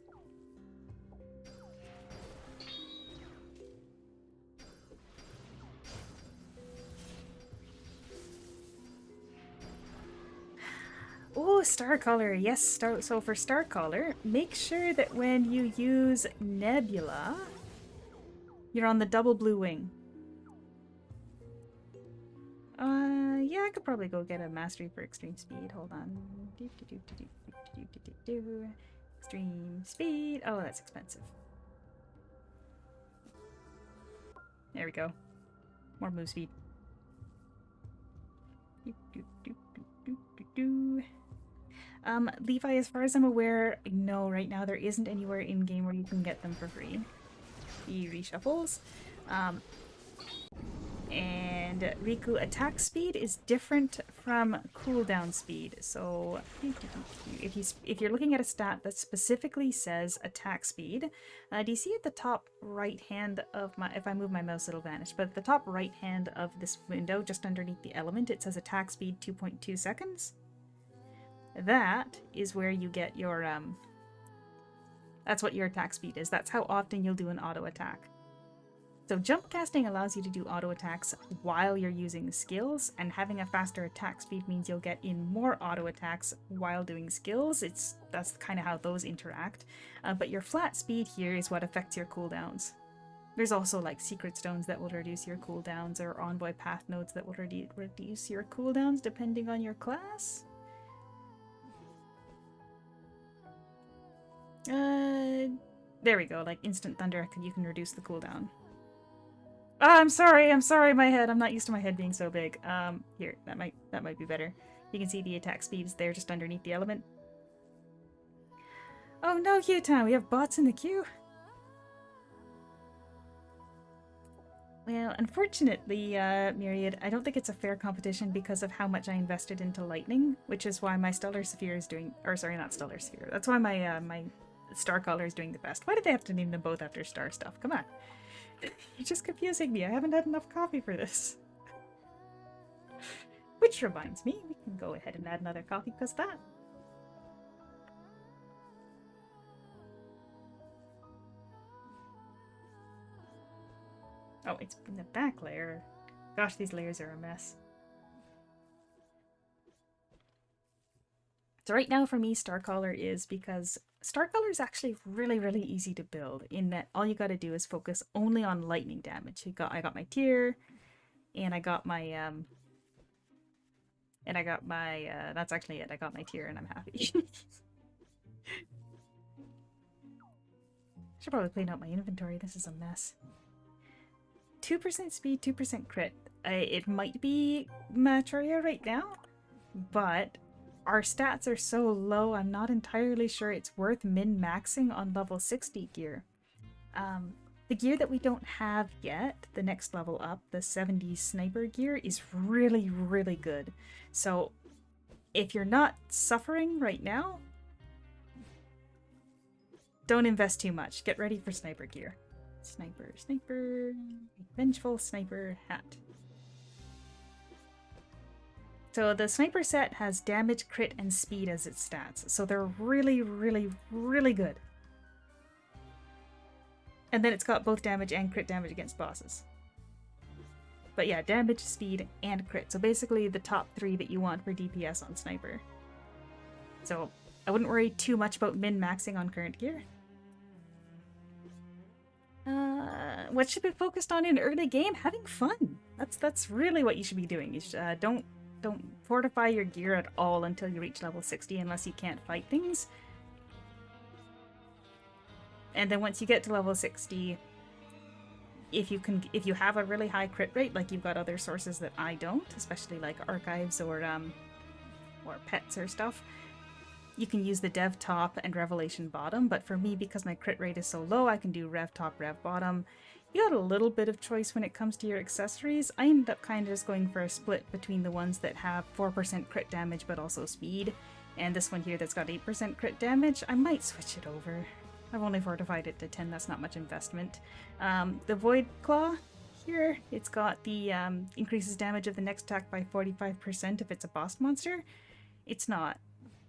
Oh, Star Collar. Yes, so for Star Collar, make sure that when you use Nebula, you're on the double blue wing. Yeah, I could probably go get a mastery for extreme speed. Hold on. Extreme speed. Oh, that's expensive. There we go. More move speed. Levi, as far as I'm aware, no, right now there isn't anywhere in-game where you can get them for free. The reshuffles. And Riku attack speed is different from cooldown speed. So if you're looking at a stat that specifically says attack speed, do you see at the top right hand of my, if I move my mouse it'll vanish, but at the top right hand of this window, just underneath the element, it says attack speed 2.2 seconds. That is where you get your, that's what your attack speed is. That's how often you'll do an auto attack. So jump casting allows you to do auto attacks while you're using skills, and having a faster attack speed means you'll get in more auto attacks while doing skills. That's kind of how those interact. But your flat speed here is what affects your cooldowns. There's also like secret stones that will reduce your cooldowns, or envoy path nodes that will reduce your cooldowns depending on your class. There we go, like instant thunder, you can reduce the cooldown. Oh, I'm sorry, my head. I'm not used to my head being so big. Here, that might be better. You can see the attack speed is there just underneath the element. Oh no, Q-Town, we have bots in the queue. Well, unfortunately, Myriad, I don't think it's a fair competition because of how much I invested into lightning, which is why my Stellar Sphere is doing, or sorry, not Stellar Sphere. That's why my my Star Color is doing the best. Why did they have to name them both after star stuff? Come on. You're just confusing me. I haven't had enough coffee for this. Which reminds me, we can go ahead and add another coffee because of that. Oh, it's in the back layer. Gosh, these layers are a mess. So right now for me, Starcaller is because Starcaller is actually really easy to build in that all you got to do is focus only on lightning damage. I got my tier, and I got my that's actually it. I got my tier and I'm happy. Should probably clean out my inventory. This is a mess. 2% speed, 2% crit. It might be Materia right now, but our stats are so low, I'm not entirely sure it's worth min-maxing on level 60 gear. The gear that we don't have yet, the next level up, the 70 sniper gear, is really good. So if you're not suffering right now, don't invest too much. Get ready for sniper gear. Sniper, vengeful sniper hat. So the sniper set has damage, crit, and speed as its stats. So they're really good. And then it's got both damage and crit damage against bosses. But yeah, damage, speed, and crit. So basically the top 3 that you want for DPS on sniper. So I wouldn't worry too much about min-maxing on current gear. What should be focused on in early game? Having fun. That's really what you should be doing. You should, don't fortify your gear at all until you reach level 60 unless you can't fight things. And then once you get to level 60, if you have a really high crit rate, like you've got other sources that I don't, especially like archives or pets or stuff, you can use the dev top and revelation bottom. But for me, because my crit rate is so low, I can do rev top, rev bottom. You got a little bit of choice when it comes to your accessories. I ended up kind of just going for a split between the ones that have 4% crit damage but also speed, and this one here that's got 8% crit damage. I might switch it over. I've only fortified it to 10, that's not much investment. The Void Claw here, it's got the increases damage of the next attack by 45% if it's a boss monster. It's not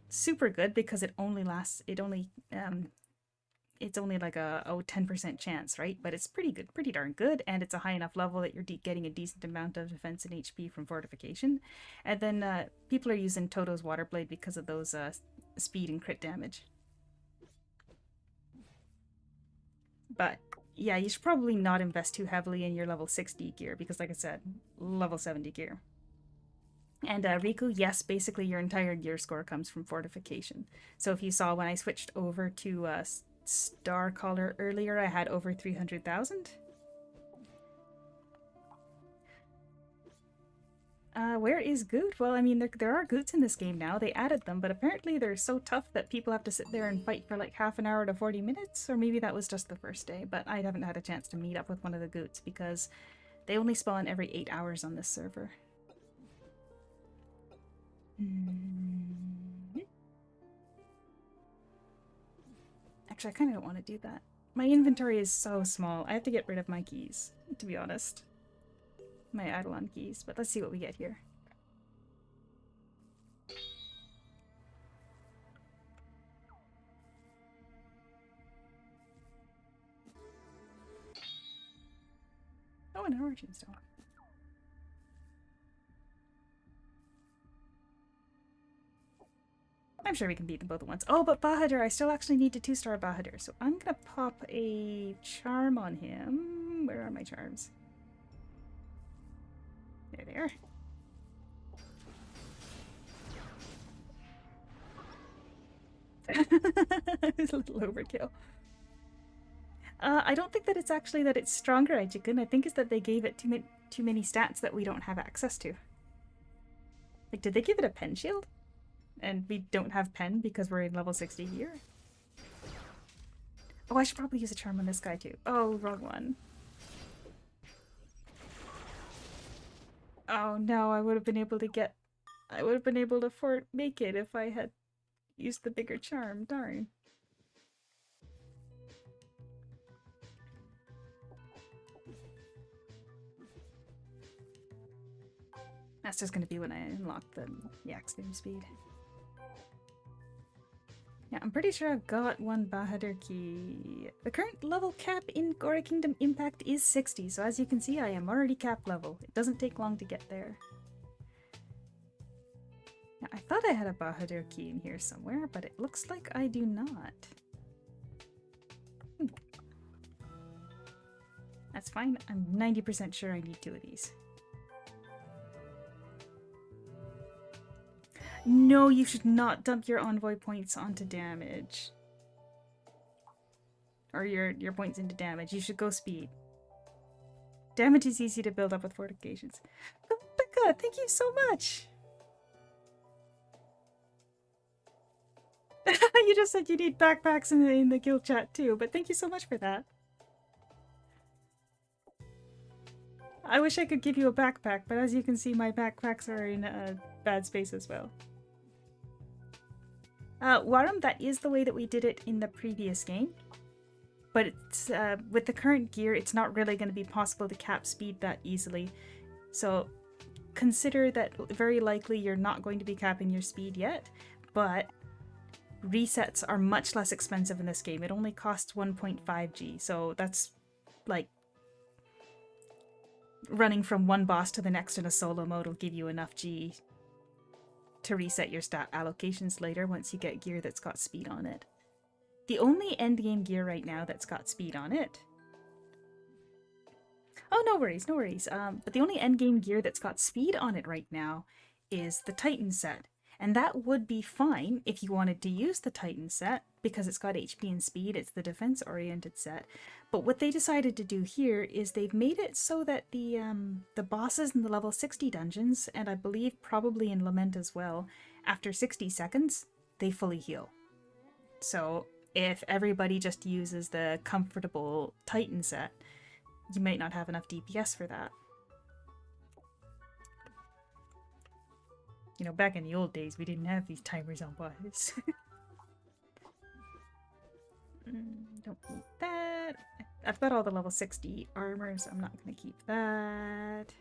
super good because it's only like a 10% chance, right? But it's pretty good, pretty darn good, and it's a high enough level that you're getting a decent amount of defense and HP from fortification. And then people are using Toto's Waterblade because of those speed and crit damage. But yeah, you should probably not invest too heavily in your level 60 gear because, like I said, level 70 gear. And Riku, yes, basically your entire gear score comes from fortification. So if you saw when I switched over to Star Collar earlier, I had over 300,000. Where is Goot? Well, I mean, there are Goots in this game now. They added them, but apparently they're so tough that people have to sit there and fight for like half an hour to 40 minutes, or maybe that was just the first day, but I haven't had a chance to meet up with one of the Goots because They only spawn every 8 hours on this server. Actually, I kind of don't want to do that. My inventory is so small. I have to get rid of my keys, to be honest. My Eidolon keys. But let's see what we get here. Oh, an origin stone. I'm sure we can beat them both at once. Oh, but Bahadur, I still actually need to 2-star Bahadur. So I'm gonna pop a charm on him. Where are my charms? There they are. It's a little overkill. I don't think that it's actually that it's stronger, Aijikun. I think it's that they gave it too many stats that we don't have access to. Like, did they give it a pen shield? And we don't have pen because we're in level 60 here? Oh, I should probably use a charm on this guy too. Oh, wrong one. Oh no, I would have been able to get... I would have been able to make it if I had used the bigger charm. Darn. That's just going to be when I unlock the extreme speed. Yeah, I'm pretty sure I've got one Bahadur key. The current level cap in Gora Kingdom Impact is 60, so as you can see I am already cap level. It doesn't take long to get there. Now, I thought I had a Bahadur key in here somewhere, but it looks like I do not. That's fine, I'm 90% sure I need 2 of these. No, you should not dump your envoy points onto damage. Or your points into damage. You should go speed. Damage is easy to build up with fortifications. Oh my god, thank you so much! You just said you need backpacks in the guild chat too, but thank you so much for that. I wish I could give you a backpack, but as you can see my backpacks are in a bad space as well. Warum, that is the way that we did it in the previous game. But it's, with the current gear, it's not really going to be possible to cap speed that easily. So consider that very likely you're not going to be capping your speed yet, but resets are much less expensive in this game. It only costs 1.5 G, so that's like running from one boss to the next in a solo mode will give you enough G to reset your stat allocations later once you get gear that's got speed on it. The only endgame gear right now that's got speed on it... Oh, no worries, no worries. But the only endgame gear that's got speed on it right now is the Titan set. And that would be fine if you wanted to use the Titan set, because it's got HP and speed, it's the defense-oriented set. But what they decided to do here is they've made it so that the bosses in the level 60 dungeons, and I believe probably in Lament as well, after 60 seconds, they fully heal. So if everybody just uses the comfortable Titan set, you might not have enough DPS for that. You know, back in the old days, we didn't have these timers on bosses. Don't need that. I've got all the level 60 armor, so I'm not going to keep that.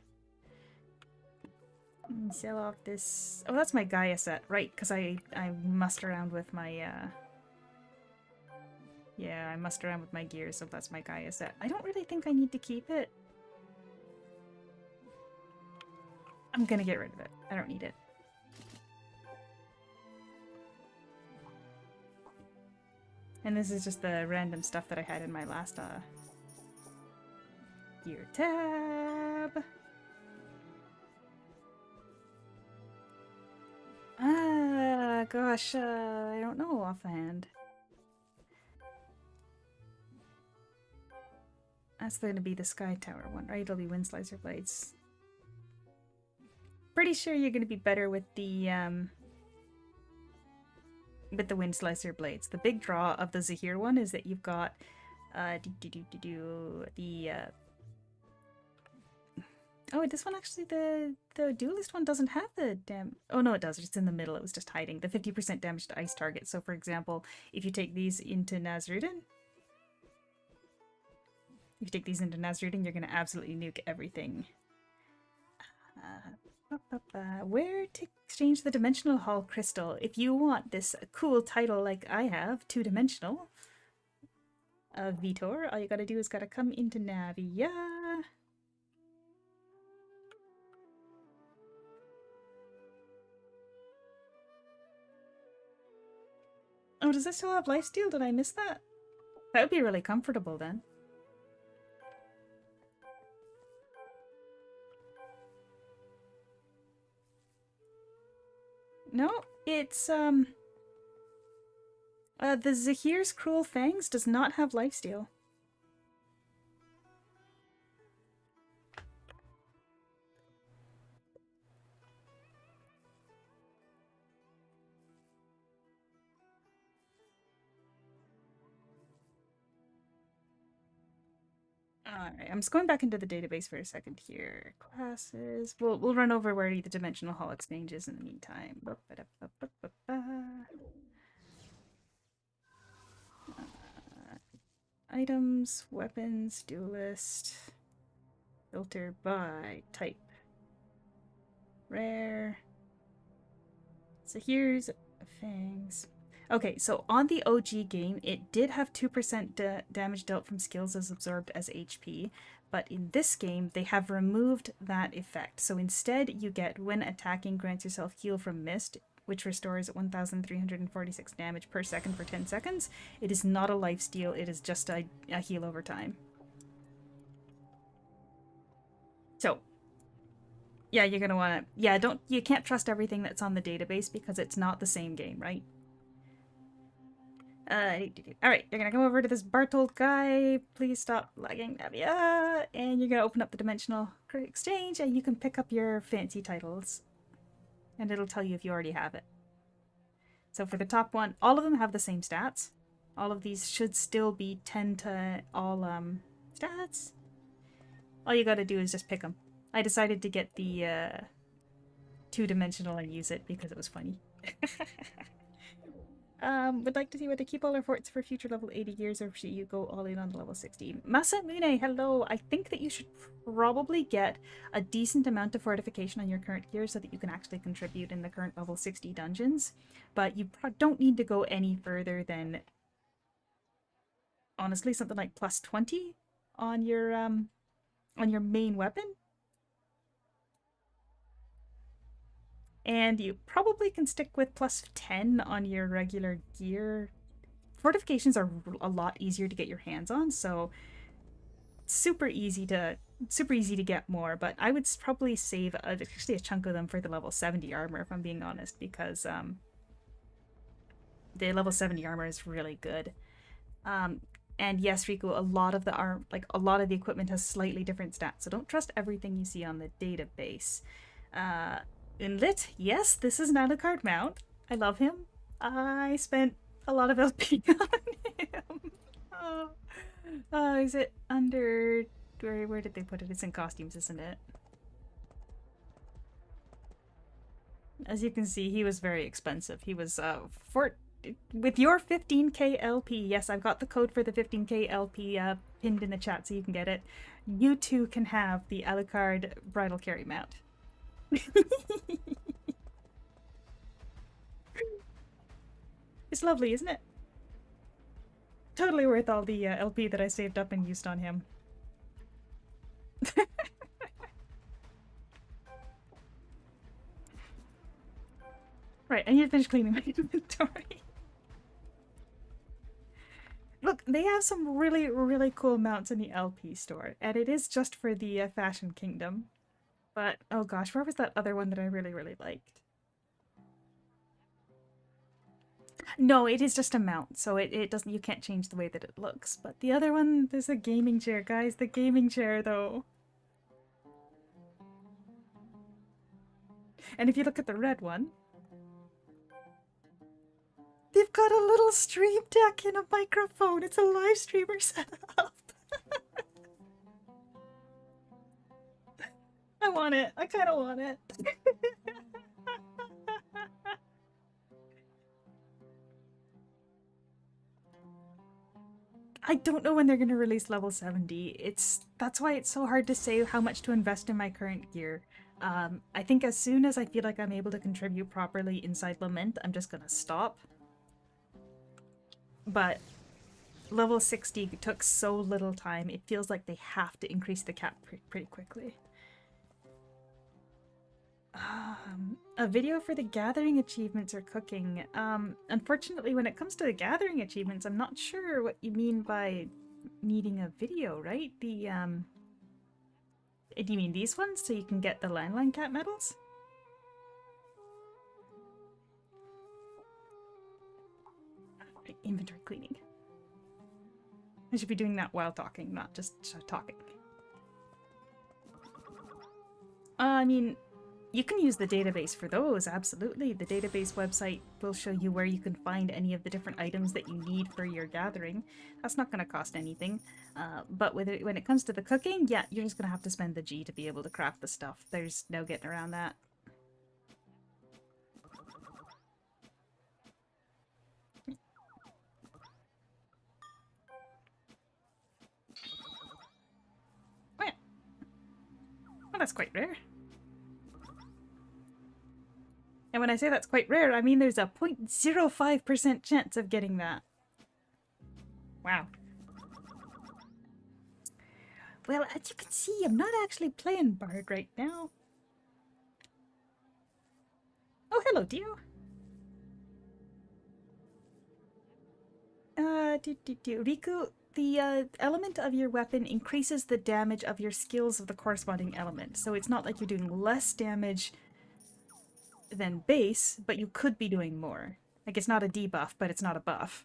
Sell off this... Oh, that's my Gaia set, right, because I mussed around with my... Yeah, I mussed around with my gear, so that's my Gaia set. I don't really think I need to keep it. I'm going to get rid of it. I don't need it. And this is just the random stuff that I had in my last gear tab. Gosh, I don't know offhand. That's going to be the Sky Tower one, right? It'll be Wind Slicer Blades. Pretty sure you're going to be better with the Wind Slicer Blades. The big draw of the Zahir one is that you've got the Oh, this one actually, the duelist one doesn't have the Oh no, it does. It's in the middle. It was just hiding the 50% damage to ice targets. So, for example, if you take these into Nazrudan, you're gonna absolutely nuke everything. Where to exchange the Dimensional Hall Crystal? If you want this cool title like I have, 2-dimensional, Vitor, all you gotta do is gotta come into Navia. Oh, does this still have lifesteal? Did I miss that? That would be really comfortable then. No, it's, the Zahir's Cruel Fangs does not have lifesteal. Alright, I'm just going back into the database for a second here. Classes. We'll run over where the Dimensional Hall Exchange is in the meantime. Items, weapons, duelist. Filter by type. Rare. So here's Fangs. Okay, so on the OG game, it did have 2% damage dealt from skills as absorbed as HP, but in this game, they have removed that effect. So instead, you get when attacking grants yourself heal from mist, which restores 1,346 damage per second for 10 seconds. It is not a lifesteal, it is just a heal over time. So, yeah, you're gonna wanna... Yeah, you can't trust everything that's on the database because it's not the same game, right? Alright, you're gonna come over to this Bartold guy. Please stop lagging, Navia. And you're gonna open up the Dimensional Exchange and you can pick up your fancy titles. And it'll tell you if you already have it. So for the top one, all of them have the same stats. All of these should still be 10 to all stats. All you gotta do is just pick them. I decided to get the 2-dimensional and use it because it was funny. Would like to see whether keep all our forts for future level 80 gears or should you go all in on the level 60? Masamune, hello! I think that you should probably get a decent amount of fortification on your current gear so that you can actually contribute in the current level 60 dungeons. But you don't need to go any further than, honestly, something like plus 20 on your main weapon. And you probably can stick with plus 10 on your regular gear. Fortifications are a lot easier to get your hands on, so super easy to get more, but I would probably save actually a chunk of them for the level 70 armor, if I'm being honest, because the level 70 armor is really good. And yes, Riku, a lot of the equipment has slightly different stats, so don't trust everything you see on the database. Inlet, yes, this is an Alucard mount. I love him. I spent a lot of LP on him. Is it under... Where did they put it? It's in costumes, isn't it? As you can see, he was very expensive. He was, with your 15k LP, yes, I've got the code for the 15k LP pinned in the chat so you can get it. You too can have the Alucard bridal carry mount. It's lovely, isn't it? Totally worth all the LP that I saved up and used on him. Right, I need to finish cleaning my inventory. Look, they have some really, really cool mounts in the LP store, and it is just for the Fashion Kingdom. But, oh gosh, where was that other one that I really, really liked? No, it is just a mount, so it doesn't, you can't change the way that it looks. But the other one, there's a gaming chair, guys. The gaming chair, though. And if you look at the red one, they've got a little stream deck and a microphone. It's a live streamer setup. I want it. I kind of want it. I don't know when they're going to release level 70. That's why it's so hard to say how much to invest in my current gear. I think as soon as I feel like I'm able to contribute properly inside Lament, I'm just going to stop. But level 60 took so little time, it feels like they have to increase the cap pretty quickly. A video for the gathering achievements or cooking. Unfortunately, when it comes to the gathering achievements, I'm not sure what you mean by needing a video, right? Do you mean these ones so you can get the landline cat medals? Inventory cleaning. I should be doing that while talking, not just talking. I mean, you can use the database for those, absolutely. The database website will show you where you can find any of the different items that you need for your gathering. That's not going to cost anything. But when it comes to the cooking, yeah, you're just going to have to spend the G to be able to craft the stuff. There's no getting around that. Oh, yeah. Well, that's quite rare. And when I say that's quite rare, I mean there's a 0.05% chance of getting that. Wow. Well, as you can see, I'm not actually playing Bard right now. Oh, hello, Dio. Riku, the element of your weapon increases the damage of your skills of the corresponding element. So it's not like you're doing less damage than base, but you could be doing more. Like, it's not a debuff, but it's not a buff.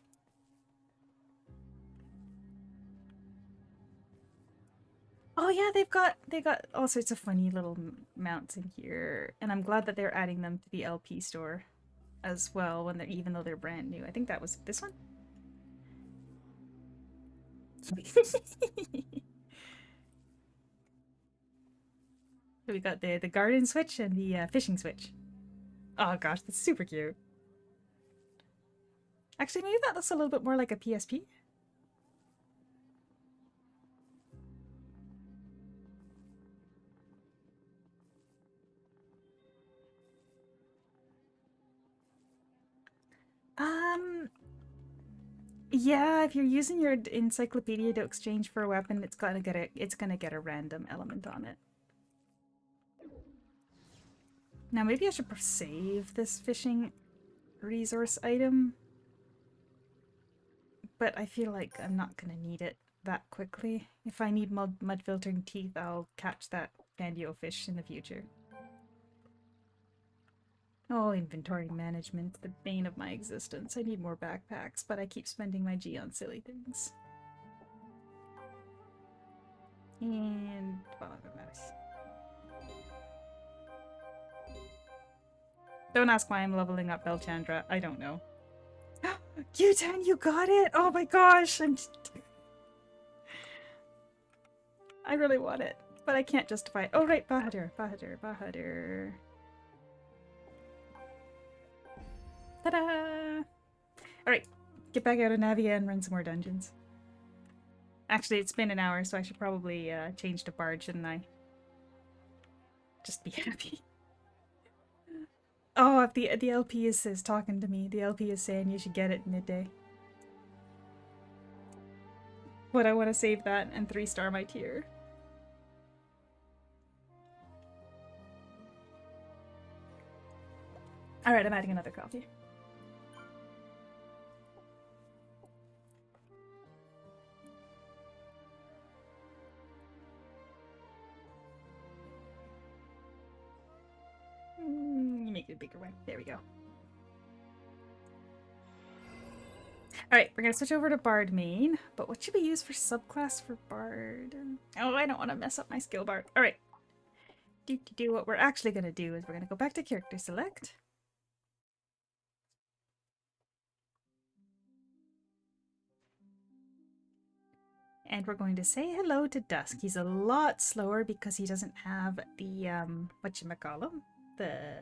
Oh yeah, they got all sorts of funny little mounts in here, and I'm glad that they're adding them to the LP store as well when even though they're brand new. I think that was this one. We got the garden switch and the fishing switch. Oh gosh, that's super cute. Actually, maybe that looks a little bit more like a PSP. Yeah, if you're using your encyclopedia to exchange for a weapon, it's gonna get a random element on it. Now maybe I should save this fishing resource item, but I feel like I'm not gonna need it that quickly. If I need mud filtering teeth, I'll catch that Bandio fish in the future. Oh, inventory management, the bane of my existence. I need more backpacks, but I keep spending my G on silly things. And follow the mouse. Don't ask why I'm leveling up Belchandra. I don't know. Q10, you got it! Oh my gosh! I really want it, but I can't justify it. Oh right, Bahadur. Ta-da! Alright, get back out of Navia and run some more dungeons. Actually, it's been an hour, so I should probably change to Bard, shouldn't I? Just be happy. Oh, if the LP is talking to me. The LP is saying you should get it midday. But I want to save that and 3-star my tier. Alright, I'm adding another coffee. Make it a bigger one. There we go. Alright, we're gonna switch over to Bard main. But what should we use for subclass for Bard? Oh, I don't want to mess up my skill bar. Alright. What we're actually gonna do is we're gonna go back to character select. And we're going to say hello to Dusk. He's a lot slower because he doesn't have the, whatchamacallem? The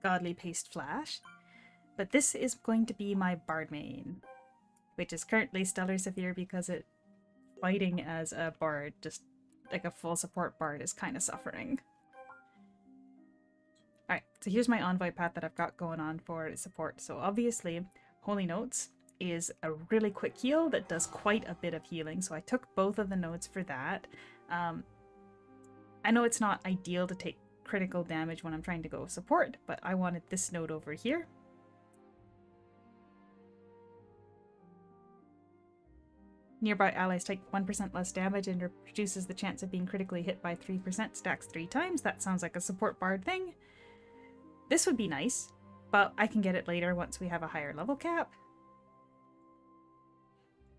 Godly Paste Flash. But this is going to be my Bard main, which is currently Stellar Saphir because it fighting as a Bard, just like a full support Bard, is kind of suffering. Alright, so here's my Envoy path that I've got going on for support. So obviously, Holy Notes is a really quick heal that does quite a bit of healing, so I took both of the notes for that. I know it's not ideal to take critical damage when I'm trying to go support, but I wanted this node over here. Nearby allies take 1% less damage and reduces the chance of being critically hit by 3%, stacks 3 times. That sounds like a support Bard thing. This would be nice, but I can get it later once we have a higher level cap.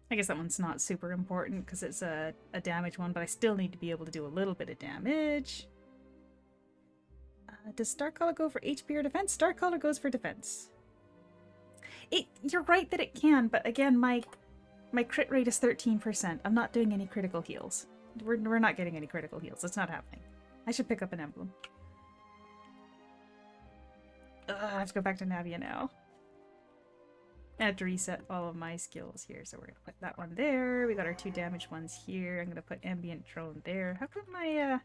I guess that one's not super important because it's a damage one, but I still need to be able to do a little bit of damage. Does Starcaller go for HP or defense? Starcaller goes for defense. You're right that it can, but again, my crit rate is 13%. I'm not doing any critical heals. We're not getting any critical heals. It's not happening. I should pick up an emblem. I have to go back to Navia now. I have to reset all of my skills here, so we're going to put that one there. We got our 2 damage ones here. I'm going to put Ambient Drone there. How come my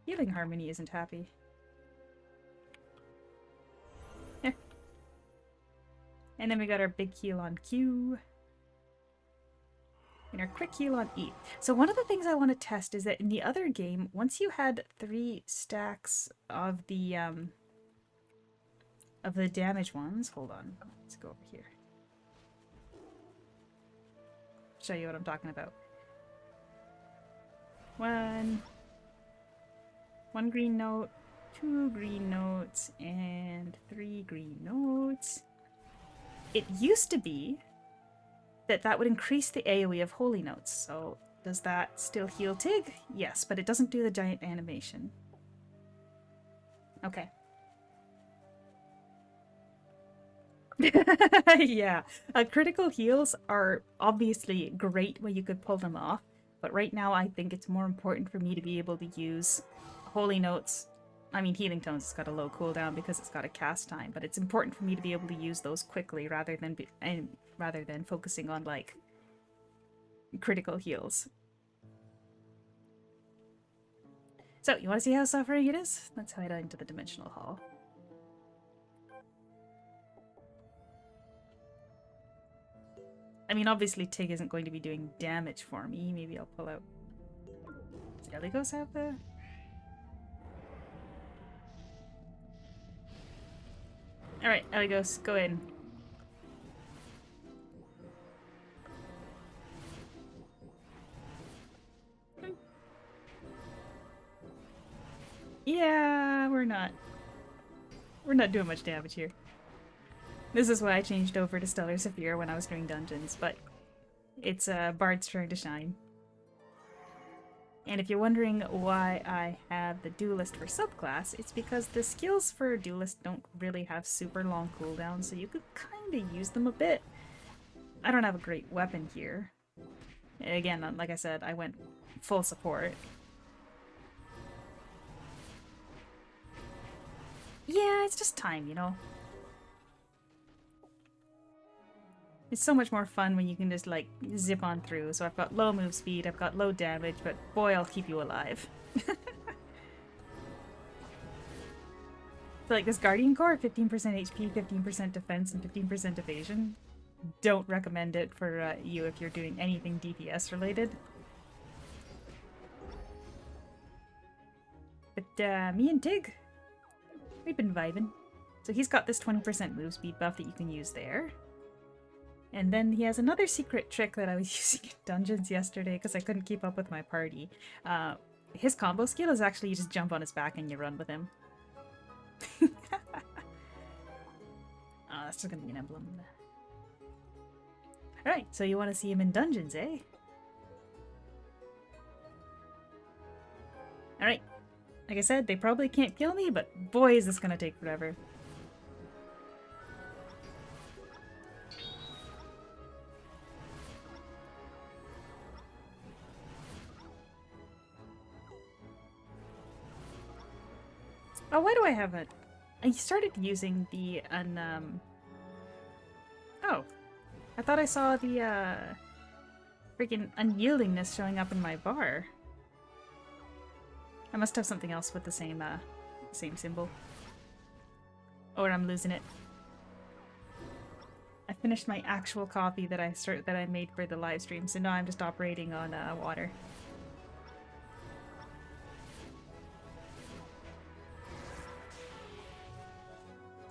Healing Harmony isn't happy? Yeah. And then we got our big heal on Q. And our quick heal on E. So one of the things I want to test is that in the other game, once you had 3 stacks of the damage ones, hold on, let's go over here. Show you what I'm talking about. One green note, 2 green notes, and 3 green notes. It used to be that would increase the AoE of Holy Notes. So does that still heal Tig? Yes, but it doesn't do the giant animation. Okay. Yeah, critical heals are obviously great when you could pull them off, but right now I think it's more important for me to be able to use Holy Notes. I mean, Healing Tones has got a low cooldown because it's got a cast time, but it's important for me to be able to use those quickly rather than focusing on like critical heals. So, you want to see how suffering it is? Let's head into the Dimensional Hall. I mean, obviously Tig isn't going to be doing damage for me. Maybe I'll pull out... Does Eligos have the... Alright, Eligos, go in. Yeah, we're not doing much damage here. This is why I changed over to Stellar Saphir when I was doing dungeons, but it's Bard's turn to shine. And if you're wondering why I have the Duelist for subclass, it's because the skills for Duelist don't really have super long cooldowns, so you could kind of use them a bit. I don't have a great weapon here. Again, like I said, I went full support. Yeah, it's just time, you know? It's so much more fun when you can just, like, zip on through. So I've got low move speed, I've got low damage, but boy, I'll keep you alive. So, like, this Guardian Core, 15% HP, 15% defense, and 15% evasion. Don't recommend it for you if you're doing anything DPS related. But me and Tig, we've been vibing. So he's got this 20% move speed buff that you can use there. And then he has another secret trick that I was using in dungeons yesterday because I couldn't keep up with my party. His combo skill is actually you just jump on his back and you run with him. Oh, that's just gonna be an emblem. Alright, so you want to see him in dungeons, eh? Alright, like I said, they probably can't kill me, but boy is this gonna take forever. Oh, why do I have it? I started using the Oh, I thought I saw the freaking unyieldingness showing up in my bar. I must have something else with the same symbol. Or I'm losing it. I finished my actual coffee that I made for the live stream, so now I'm just operating on water.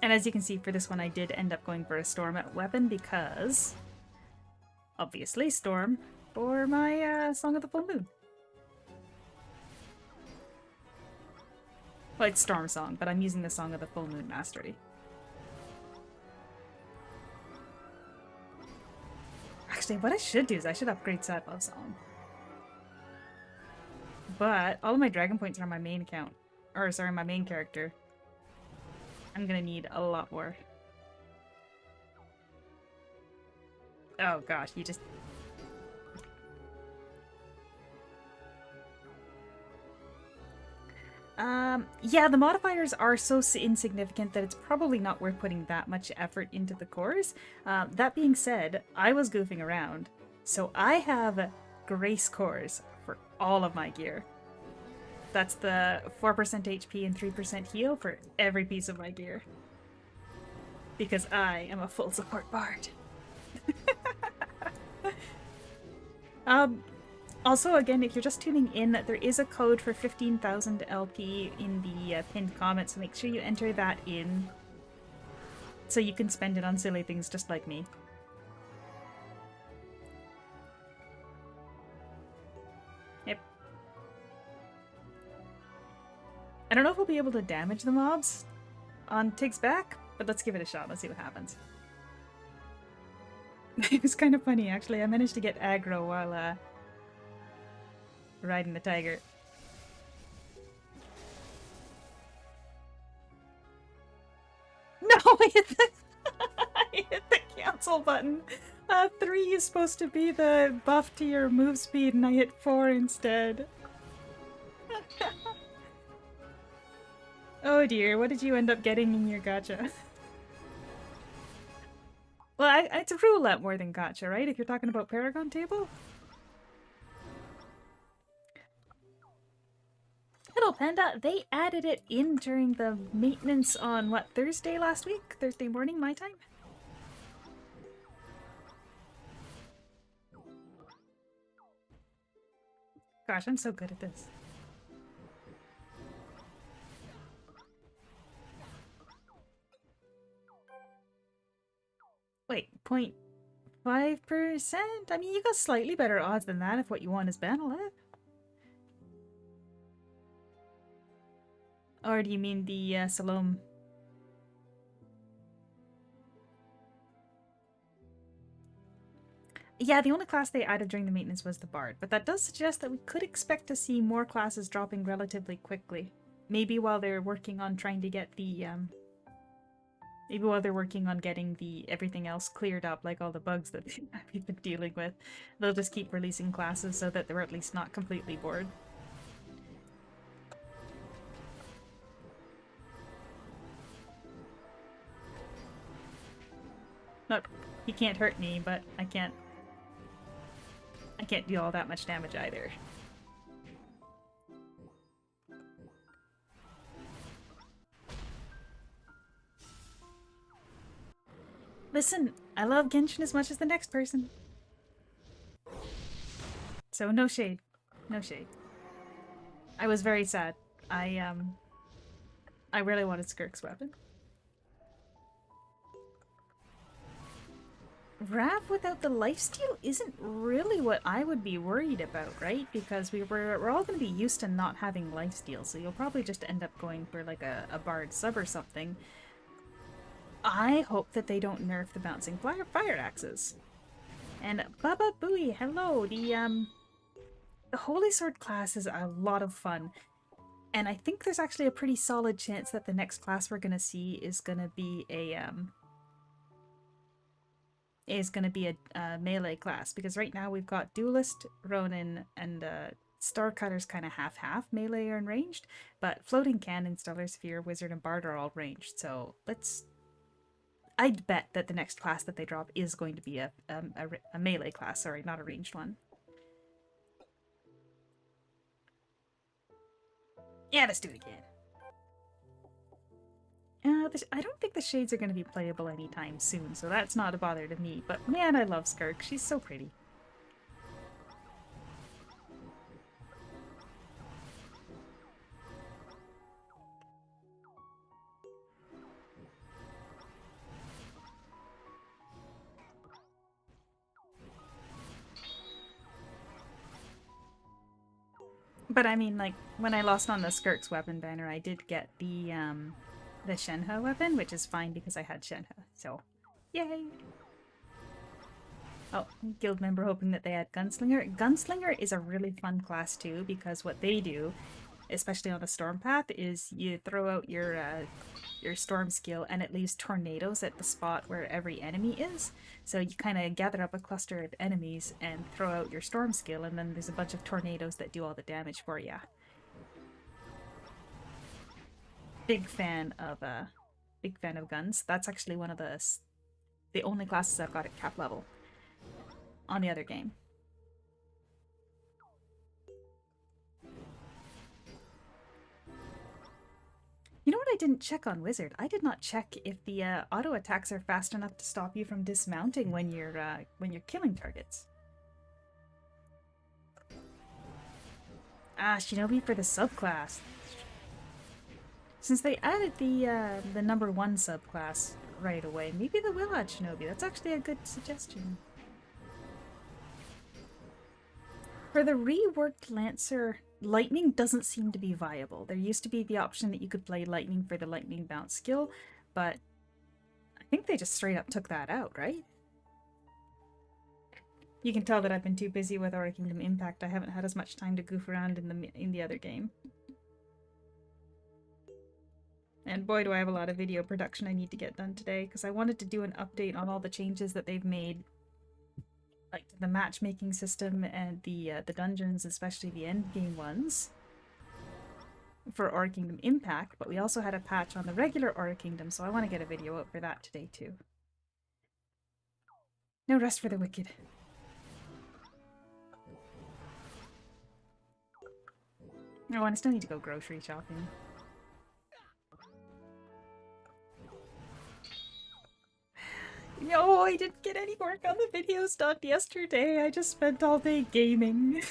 And as you can see, for this one I did end up going for a Storm weapon because, obviously, Storm for my Song of the Full Moon. Well, it's Storm Song, but I'm using the Song of the Full Moon Mastery. Actually, what I should do is I should upgrade Sad Love Song. But all of my dragon points are on my main account. Or, sorry, my main character. I'm gonna need a lot more. Oh gosh, you just... Yeah, the modifiers are so insignificant that it's probably not worth putting that much effort into the cores. That being said, I was goofing around, so I have Grace cores for all of my gear. That's the 4% HP and 3% heal for every piece of my gear. Because I am a full support bard. Also, again, if you're just tuning in, there is a code for 15,000 LP in the pinned comment, so make sure you enter that in so you can spend it on silly things just like me. Yep. I don't know if we'll be able to damage the mobs on Tig's back, but let's give it a shot. Let's see what happens. It was kind of funny, actually. I managed to get aggro while riding the tiger. No, I hit the cancel button. 3 is supposed to be the buff to your move speed, and I hit 4 instead. Oh dear, what did you end up getting in your gacha? Well, it's a roulette more than gacha, right? If you're talking about Paragon table? Hello, Panda. They added it in during the maintenance on, what, Thursday last week? Thursday morning, my time? Gosh, I'm so good at this. Wait, 0.5%? I mean, you got slightly better odds than that if what you want is Banaleth. Or do you mean the Salome? Yeah, the only class they added during the maintenance was the Bard, but that does suggest that we could expect to see more classes dropping relatively quickly. Maybe while they're working on trying to get the, maybe while they're working on getting the everything else cleared up, like all the bugs that we've been dealing with, they'll just keep releasing classes so that they're at least not completely bored. Look, he can't hurt me, but I can't deal all that much damage either. Listen, I love Genshin as much as the next person. So no shade. No shade. I was very sad. I really wanted Skirk's weapon. Rav without the lifesteal isn't really what I would be worried about, right? Because we're all going to be used to not having lifesteal, so you'll probably just end up going for like a bard sub or something. I hope that they don't nerf the bouncing fire axes. And Baba Booey, hello! The Holy Sword class is a lot of fun. And I think there's actually a pretty solid chance that the next class we're going to see is going to be a melee class, because right now we've got Duelist, Ronin, and Star Cutter's kind of half-half melee and ranged, but Floating Cannon, Stellar Sphere, Wizard, and Bard are all ranged, so I'd bet that the next class that they drop is going to be a melee class, sorry, not a ranged one. Yeah, let's do it again. I don't think the shades are going to be playable anytime soon, so that's not a bother to me, but man, I love Skirk. She's so pretty. But I mean, like, when I lost on the Skirk's weapon banner, I did get the Shenhe weapon, which is fine because I had Shenhe, so yay! Oh, guild member hoping that they had Gunslinger. Gunslinger is a really fun class too, because what they do, especially on the storm path, is you throw out your storm skill and it leaves tornadoes at the spot where every enemy is. So you kind of gather up a cluster of enemies and throw out your storm skill, and then there's a bunch of tornadoes that do all the damage for you. Big fan of guns. That's actually one of the only classes I've got at cap level on the other game. You know what I didn't check on Wizard? I did not check if the auto attacks are fast enough to stop you from dismounting when you're killing targets. Ah, Shinobi for the subclass. Since they added the number 1 subclass right away, maybe they will add Shinobi. That's actually a good suggestion. For the reworked Lancer, Lightning doesn't seem to be viable. There used to be the option that you could play Lightning for the Lightning Bounce skill, but I think they just straight up took that out, right? You can tell that I've been too busy with Aura Kingdom Impact. I haven't had as much time to goof around in the other game. And boy, do I have a lot of video production I need to get done today, because I wanted to do an update on all the changes that they've made, like the matchmaking system and the dungeons, especially the endgame ones, for Aura Kingdom Impact, but we also had a patch on the regular Aura Kingdom, so I want to get a video out for that today too. No rest for the wicked. Oh, and I still need to go grocery shopping. No, I didn't get any work on the videos done yesterday. I just spent all day gaming.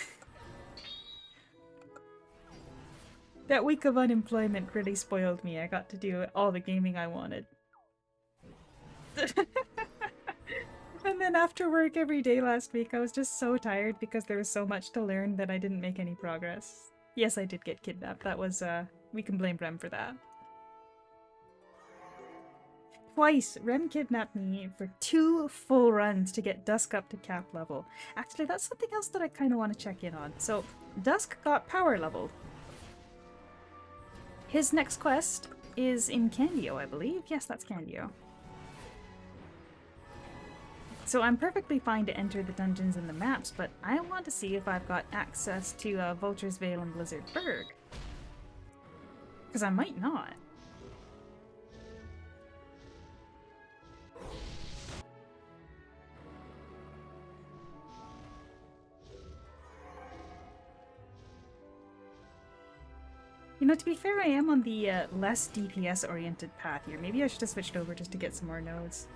That week of unemployment really spoiled me. I got to do all the gaming I wanted. And then after work every day last week, I was just so tired because there was so much to learn that I didn't make any progress. Yes, I did get kidnapped. That was, we can blame Rem for that. Twice! Rem kidnapped me for 2 full runs to get Dusk up to cap level. Actually, that's something else that I kind of want to check in on. So, Dusk got power leveled. His next quest is in Candio, I believe. Yes, that's Candio. So I'm perfectly fine to enter the dungeons and the maps, but I want to see if I've got access to Vulture's Vale and Blizzard Berg. Because I might not. You know, to be fair, I am on the less DPS-oriented path here. Maybe I should have switched over just to get some more nodes.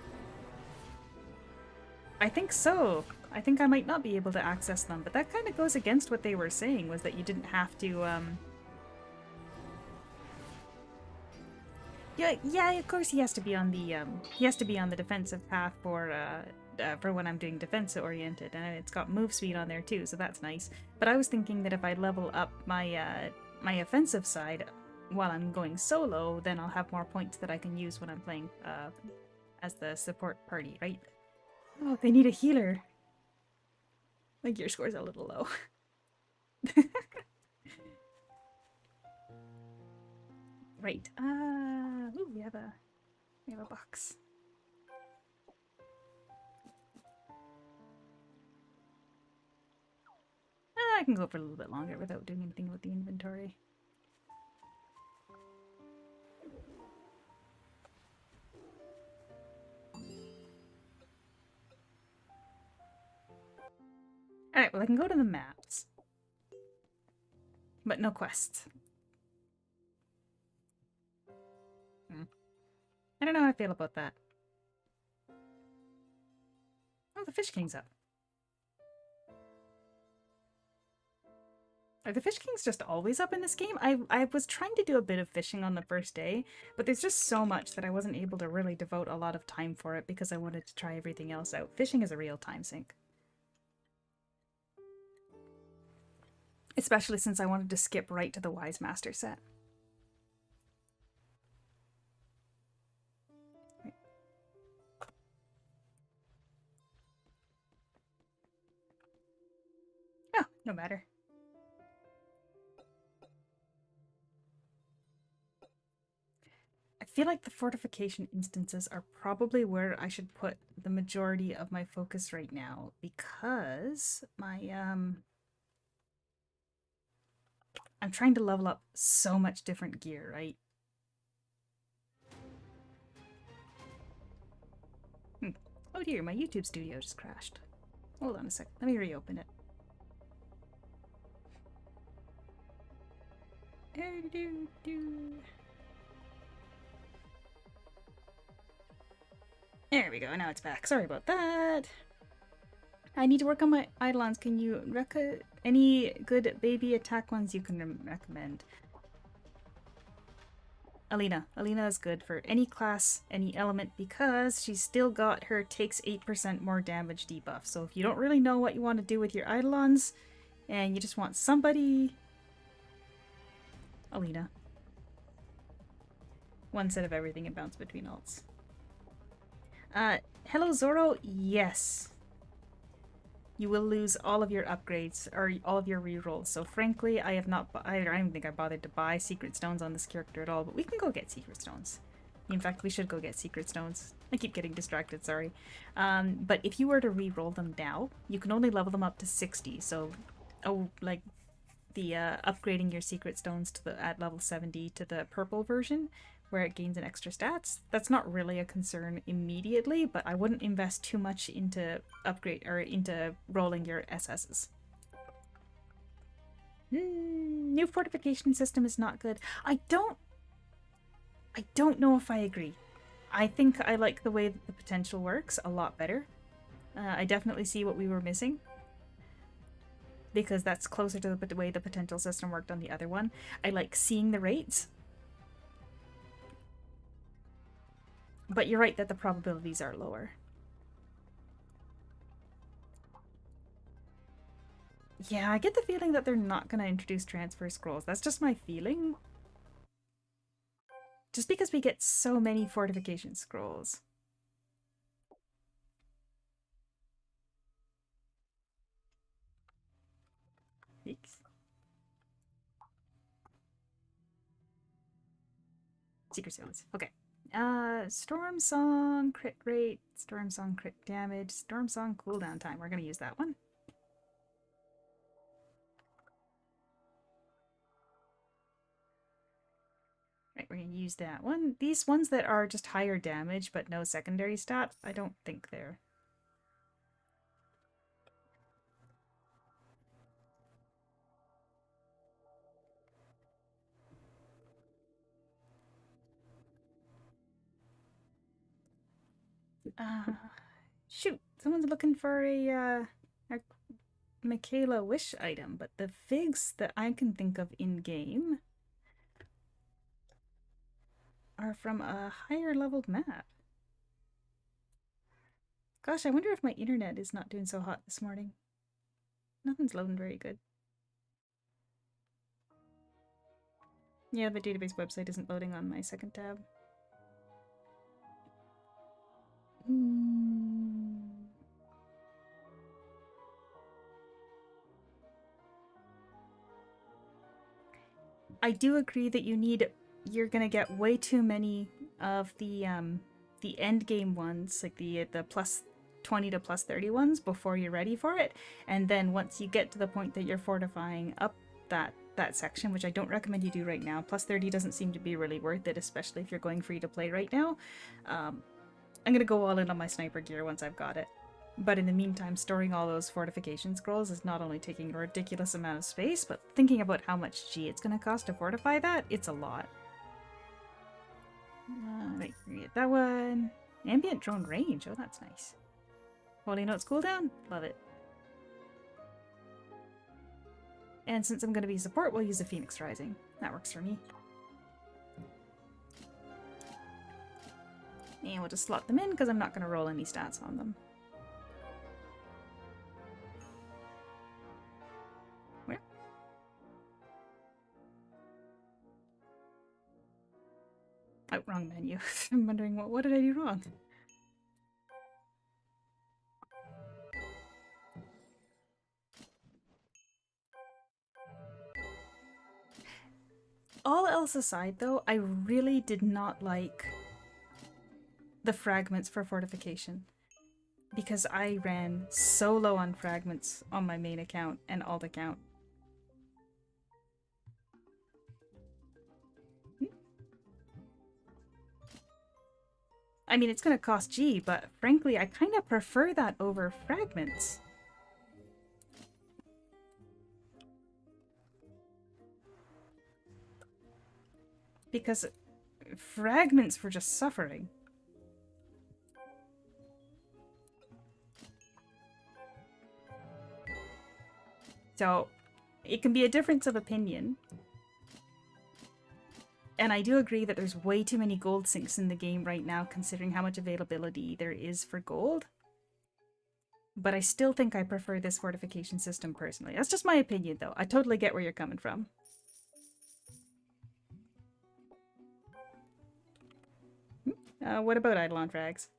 I think so. I think I might not be able to access them, but that kind of goes against what they were saying, was that you didn't have to, Yeah, of course he has to be on the defensive path for when I'm doing defense-oriented, and it's got move speed on there too, so that's nice. But I was thinking that if I level up my my offensive side while I'm going solo, then I'll have more points that I can use when I'm playing as the support party, right? Oh, they need a healer. My gear score's a little low. Right. Ooh, we have a box. I can go for a little bit longer without doing anything with the inventory. Alright, well I can go to the maps. But no quests. I don't know how I feel about that. Oh, the Fish King's up. Are the Fish Kings just always up in this game? I was trying to do a bit of fishing on the first day, but there's just so much that I wasn't able to really devote a lot of time for it because I wanted to try everything else out. Fishing is a real time sink. Especially since I wanted to skip right to the Wise Master set. Oh, no matter. I feel like the fortification instances are probably where I should put the majority of my focus right now because my I'm trying to level up so much different gear, right? Oh dear, my YouTube studio just crashed. Hold on a sec, let me reopen it. There we go, now it's back. Sorry about that. I need to work on my Eidolons. Can you any good baby attack ones you can recommend? Alina. Alina is good for any class, any element, because she's still got her takes 8% more damage debuff. So if you don't really know what you want to do with your Eidolons, and you just want somebody... Alina. One set of everything and bounce between alts. Hello Zoro? Yes. You will lose all of your upgrades, or all of your rerolls. So frankly, I don't think I bothered to buy secret stones on this character at all, but we can go get secret stones. In fact, we should go get secret stones. I keep getting distracted, sorry. But if you were to reroll them now, you can only level them up to 60, so like the upgrading your secret stones to at level 70 to the purple version, where it gains an extra stats. That's not really a concern immediately, but I wouldn't invest too much into into rolling your SSs. New fortification system is not good. I don't know if I agree. I think I like the way that the potential works a lot better. I definitely see what we were missing, because that's closer to the way the potential system worked on the other one. I like seeing the rates. But you're right that the probabilities are lower. Yeah, I get the feeling that they're not going to introduce transfer scrolls. That's just my feeling. Just because we get so many fortification scrolls. Thanks. Secret Stones. Okay. Storm Song, crit rate, Storm Song, crit damage, Storm Song, cooldown time. We're gonna use that one. Right, we're gonna use that one. These ones that are just higher damage but no secondary stat, I don't think they're... Shoot, someone's looking for a Michaela wish item, but the figs that I can think of in-game are from a higher leveled map. Gosh, I wonder if my internet is not doing so hot this morning. Nothing's loading very good. Yeah, the database website isn't loading on my second tab. I do agree that you're gonna get way too many of the endgame ones, like the plus 20 to plus 30 ones before you're ready for it. And then once you get to the point that you're fortifying up that section, which I don't recommend you do right now, plus 30 doesn't seem to be really worth it, especially if you're going free to play right now. I'm gonna go all in on my sniper gear once I've got it. But in the meantime, storing all those fortification scrolls is not only taking a ridiculous amount of space, but thinking about how much G it's going to cost to fortify that, it's a lot. Right, forget that one. Ambient drone range, oh that's nice. Holy Notes cooldown, love it. And since I'm going to be support, we'll use a Phoenix Rising. That works for me. And we'll just slot them in because I'm not going to roll any stats on them. Oh, wrong menu. I'm wondering what did I do wrong? All else aside though, I really did not like the fragments for fortification. Because I ran so low on fragments on my main account and alt account. I mean, it's gonna cost G, but frankly, I kind of prefer that over fragments. Because fragments were just suffering. So, it can be a difference of opinion. And I do agree that there's way too many gold sinks in the game right now, considering how much availability there is for gold. But I still think I prefer this fortification system personally. That's just my opinion, though. I totally get where you're coming from. What about Eidolon frags?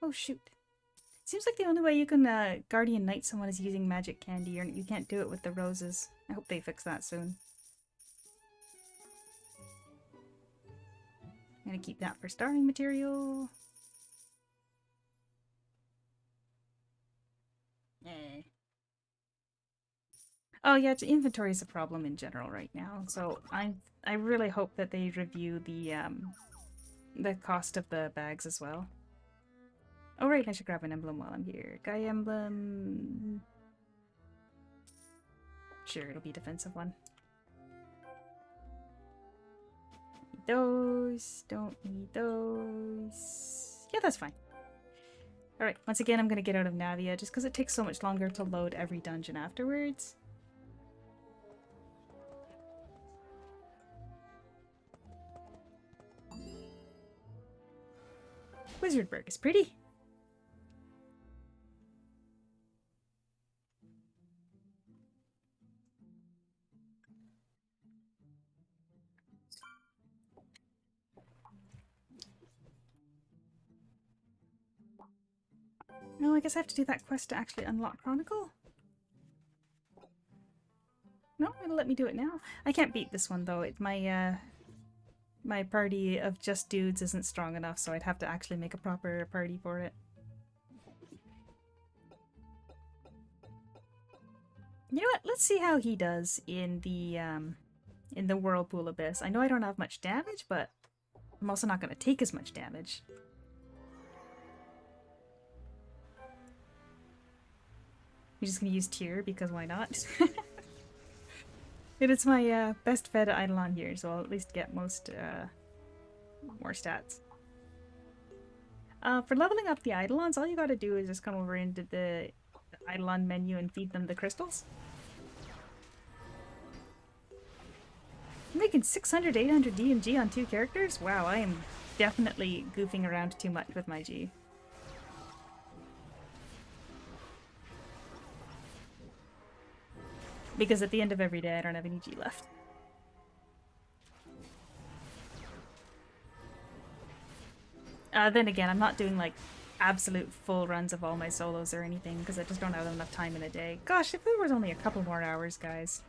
Oh shoot. Seems like the only way you can Guardian Knight someone is using magic candy, or you can't do it with the roses. I hope they fix that soon. I'm gonna keep that for starring material. Oh yeah, inventory is a problem in general right now, so I really hope that they review the cost of the bags as well. Oh right, I should grab an emblem while I'm here. Gaia emblem. Sure, it'll be a defensive one. Need those. Don't need those. Yeah, that's fine. Alright, once again I'm gonna get out of Navia just because it takes so much longer to load every dungeon afterwards. Wizardburg is pretty. No, I guess I have to do that quest to actually unlock Chronicle? No, it'll let me do it now. I can't beat this one though. My party of just dudes isn't strong enough, so I'd have to actually make a proper party for it. You know what? Let's see how he does in the Whirlpool Abyss. I know I don't have much damage, but I'm also not going to take as much damage. I'm just going to use Tier because why not? And it's my best fed Eidolon here, so I'll at least get most more stats. For leveling up the Eidolons, all you gotta do is just come over into the Eidolon menu and feed them the crystals. I'm making 600, 800 DMG on 2 characters? Wow, I am definitely goofing around too much with my G. Because at the end of every day, I don't have any G left. Then again, I'm not doing like absolute full runs of all my solos or anything because I just don't have enough time in a day. Gosh, if there was only a couple more hours, guys.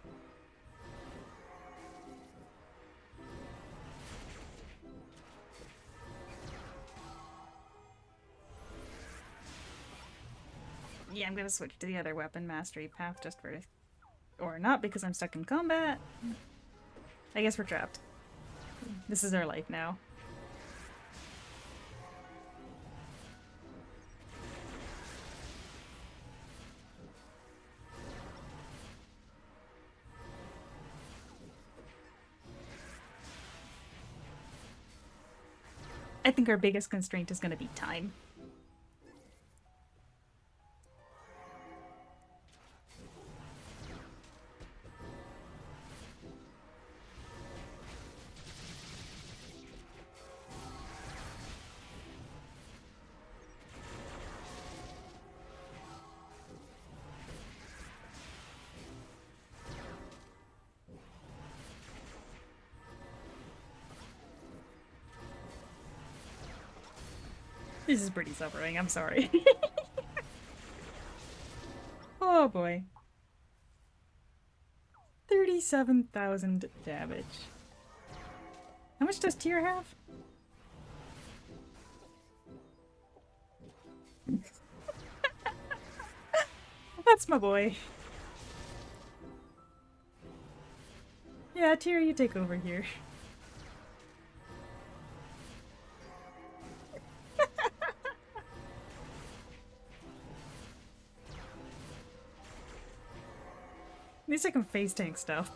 Yeah, I'm gonna switch to the other weapon mastery path just for... Or not, because I'm stuck in combat. I guess we're trapped. This is our life now. I think our biggest constraint is going to be time. This is pretty suffering, I'm sorry. Oh boy. 37,000 damage. How much does Tyr have? That's my boy. Yeah, Tyr, you take over here. At least I can face tank stuff.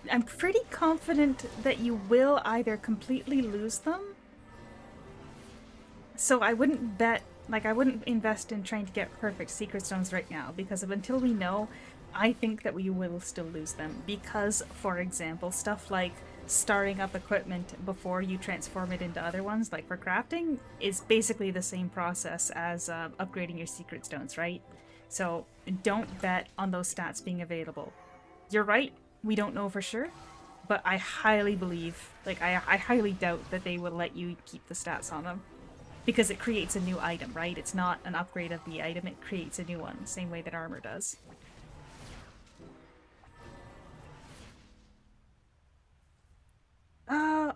I'm pretty confident that you will either completely lose them. So I wouldn't bet, like I wouldn't invest in trying to get perfect secret stones right now because until we know, I think that we will still lose them because, for example, stuff like starting up equipment before you transform it into other ones, like for crafting, is basically the same process as upgrading your secret stones, right? So don't bet on those stats being available. You're right, we don't know for sure, but I highly believe, like I highly doubt that they will let you keep the stats on them. Because it creates a new item, right? It's not an upgrade of the item, it creates a new one, same way that armor does.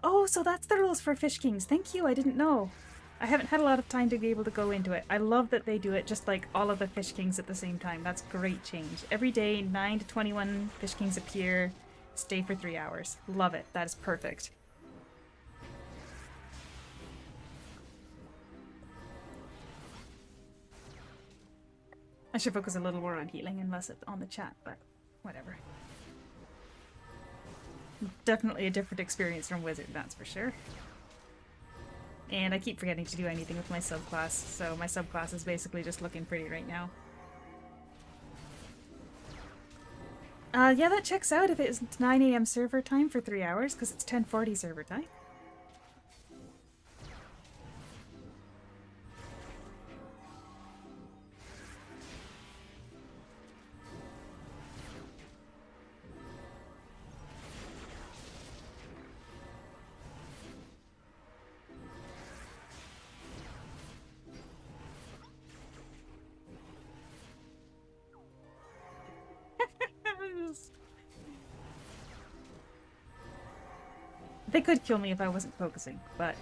Oh, so that's the rules for Fish Kings. Thank you, I didn't know. I haven't had a lot of time to be able to go into it. I love that they do it just like all of the Fish Kings at the same time. That's great change. Every day, 9 to 21 Fish Kings appear, stay for 3 hours. Love it. That is perfect. I should focus a little more on healing and less on the chat, but whatever. Definitely a different experience from Wizard, that's for sure. And I keep forgetting to do anything with my subclass, so my subclass is basically just looking pretty right now. Yeah, that checks out if it's 9 AM server time for 3 hours, because it's 10:40 server time. They could kill me if I wasn't focusing, but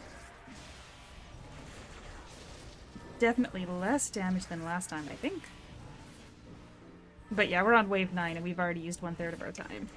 definitely less damage than last time, I think. But yeah, we're on wave 9 and we've already used 1/3 of our time.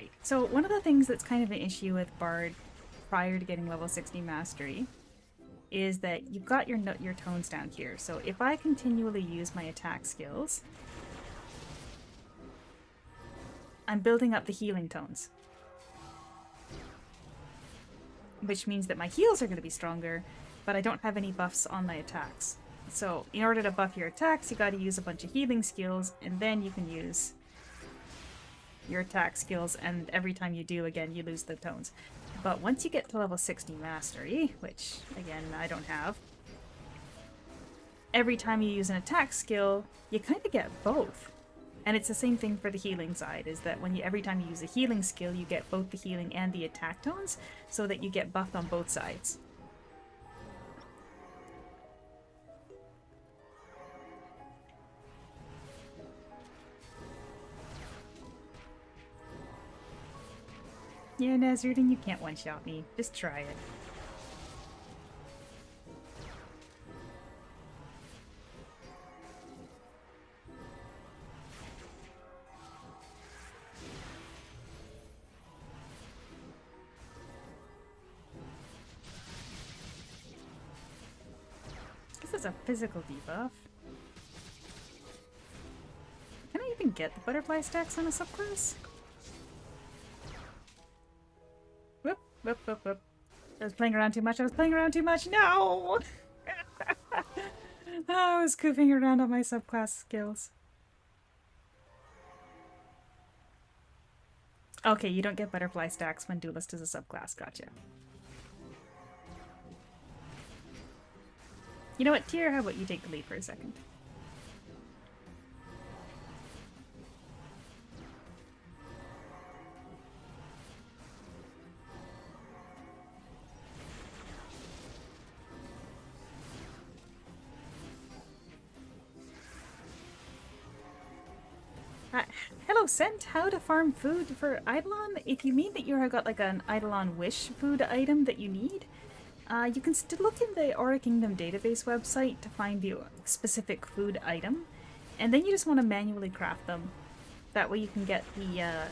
Right. So one of the things that's kind of an issue with Bard prior to getting level 60 mastery is that you've got your tones down here. So if I continually use my attack skills, I'm building up the healing tones. Which means that my heals are going to be stronger, but I don't have any buffs on my attacks. So in order to buff your attacks, you got to use a bunch of healing skills, and then you can use your attack skills, and every time you do, again, you lose the tones. But once you get to level 60 mastery, which, again, I don't have, every time you use an attack skill, you kind of get both. And it's the same thing for the healing side, is that every time you use a healing skill, you get both the healing and the attack tones, so that you get buffed on both sides. Yeah, Nazarene, you can't one-shot me. Just try it. This is a physical debuff. Can I even get the butterfly stacks on a subclass? Whoop, whoop, whoop, whoop. I was playing around too much. No! I was goofing around on my subclass skills. Okay, you don't get butterfly stacks when Duelist is a subclass. Gotcha. You know what, Tyr? How about you take the lead for a second? Hello, Sent. How to farm food for Eidolon? If you mean that you have got like an Eidolon wish food item that you need, you can still look in the Aura Kingdom database website to find the specific food item, and then you just want to manually craft them. That way you can get the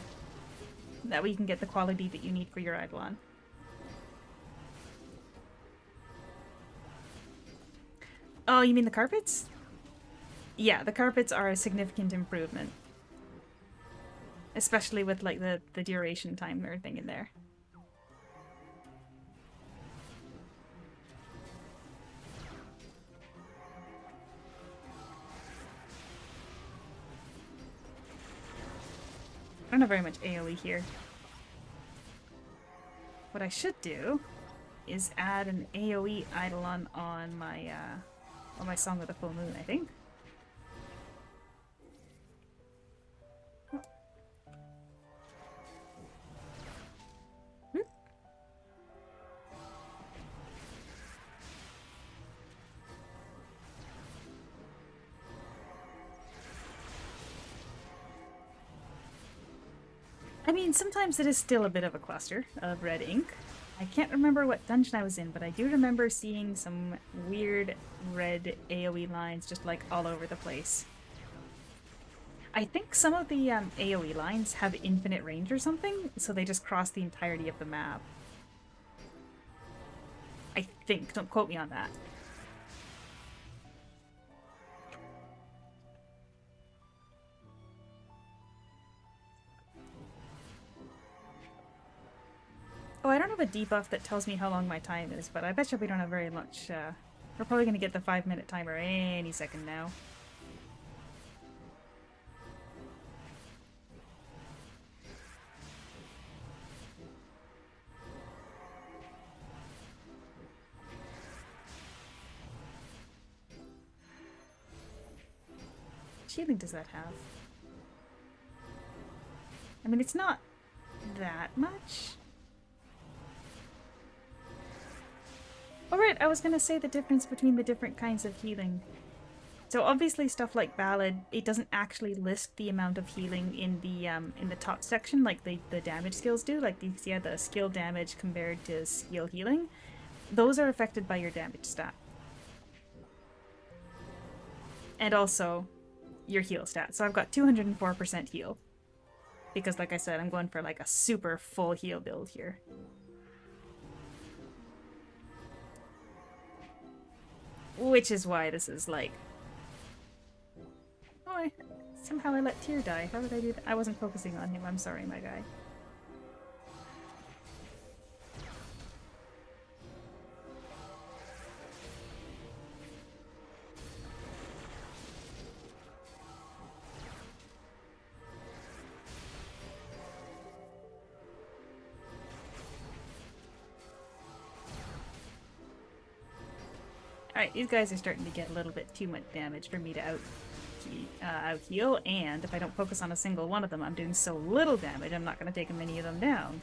quality that you need for your Eidolon. Oh, you mean the carpets? Yeah, the carpets are a significant improvement. Especially with like the duration timer thing in there. I don't have very much AoE here. What I should do is add an AoE Eidolon on my Song of the Full Moon, I think. I mean, sometimes it is still a bit of a cluster of red ink. I can't remember what dungeon I was in, but I do remember seeing some weird red AoE lines just like all over the place. I think some of the AoE lines have infinite range or something, so they just cross the entirety of the map. I think. Don't quote me on that. Oh, I don't have a debuff that tells me how long my time is, but I bet you we don't have very much. We're probably going to get the 5-minute timer any second now. What shielding does that have? I mean, it's not that much. Alright, I was gonna say the difference between the different kinds of healing. So obviously stuff like Ballad, it doesn't actually list the amount of healing in the top section like the damage skills do. Like the skill damage compared to skill healing. Those are affected by your damage stat. And also your heal stat. So I've got 204% heal. Because like I said, I'm going for like a super full heal build here. Which is why this is like... Oh, somehow I let Tyr die. How did I do that? I wasn't focusing on him. I'm sorry, my guy. Alright, these guys are starting to get a little bit too much damage for me to out heal, and if I don't focus on a single one of them, I'm doing so little damage, I'm not going to take many of them down.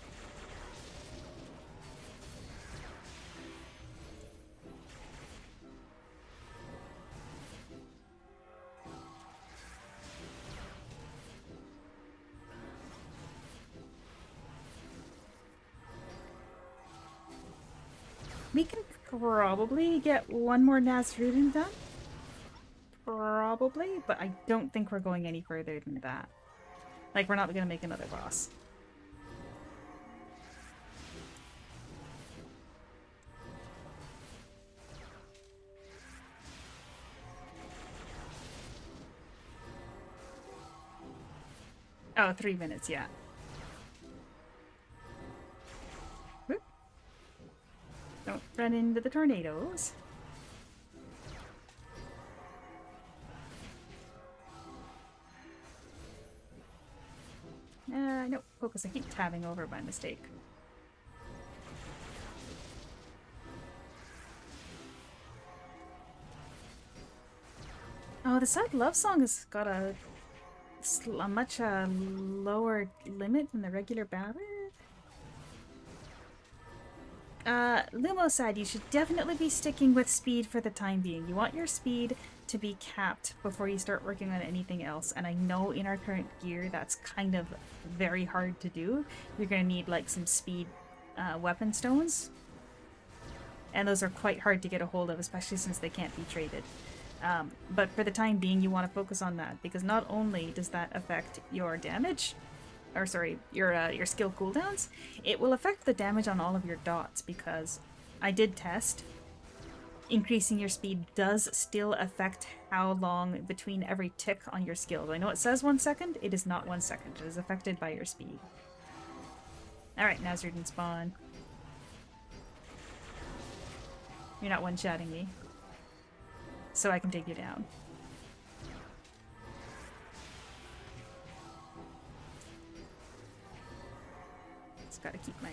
We can probably get one more Nazrudin done. Probably, but I don't think we're going any further than that. Like, we're not going to make another boss. Oh, 3 minutes, yeah. Whoop. Don't run into the tornadoes. Nope, focus. I keep tabbing over by mistake. Oh, the sad love song has got a much lower limit than the regular ballad. Lumo said you should definitely be sticking with speed for the time being. You want your speed to be capped before you start working on anything else, and I know in our current gear that's kind of very hard to do. You're going to need like some speed weapon stones, and those are quite hard to get a hold of, especially since they can't be traded. But for the time being, you want to focus on that, because not only does that affect your damage, or sorry, your skill cooldowns, it will affect the damage on all of your dots, because I did test. Increasing your speed does still affect how long between every tick on your skills. I know it says 1 second, it is not 1 second. It is affected by your speed. Alright, Nazrudin spawn. You're not one-shotting me. So I can take you down. Just gotta keep my...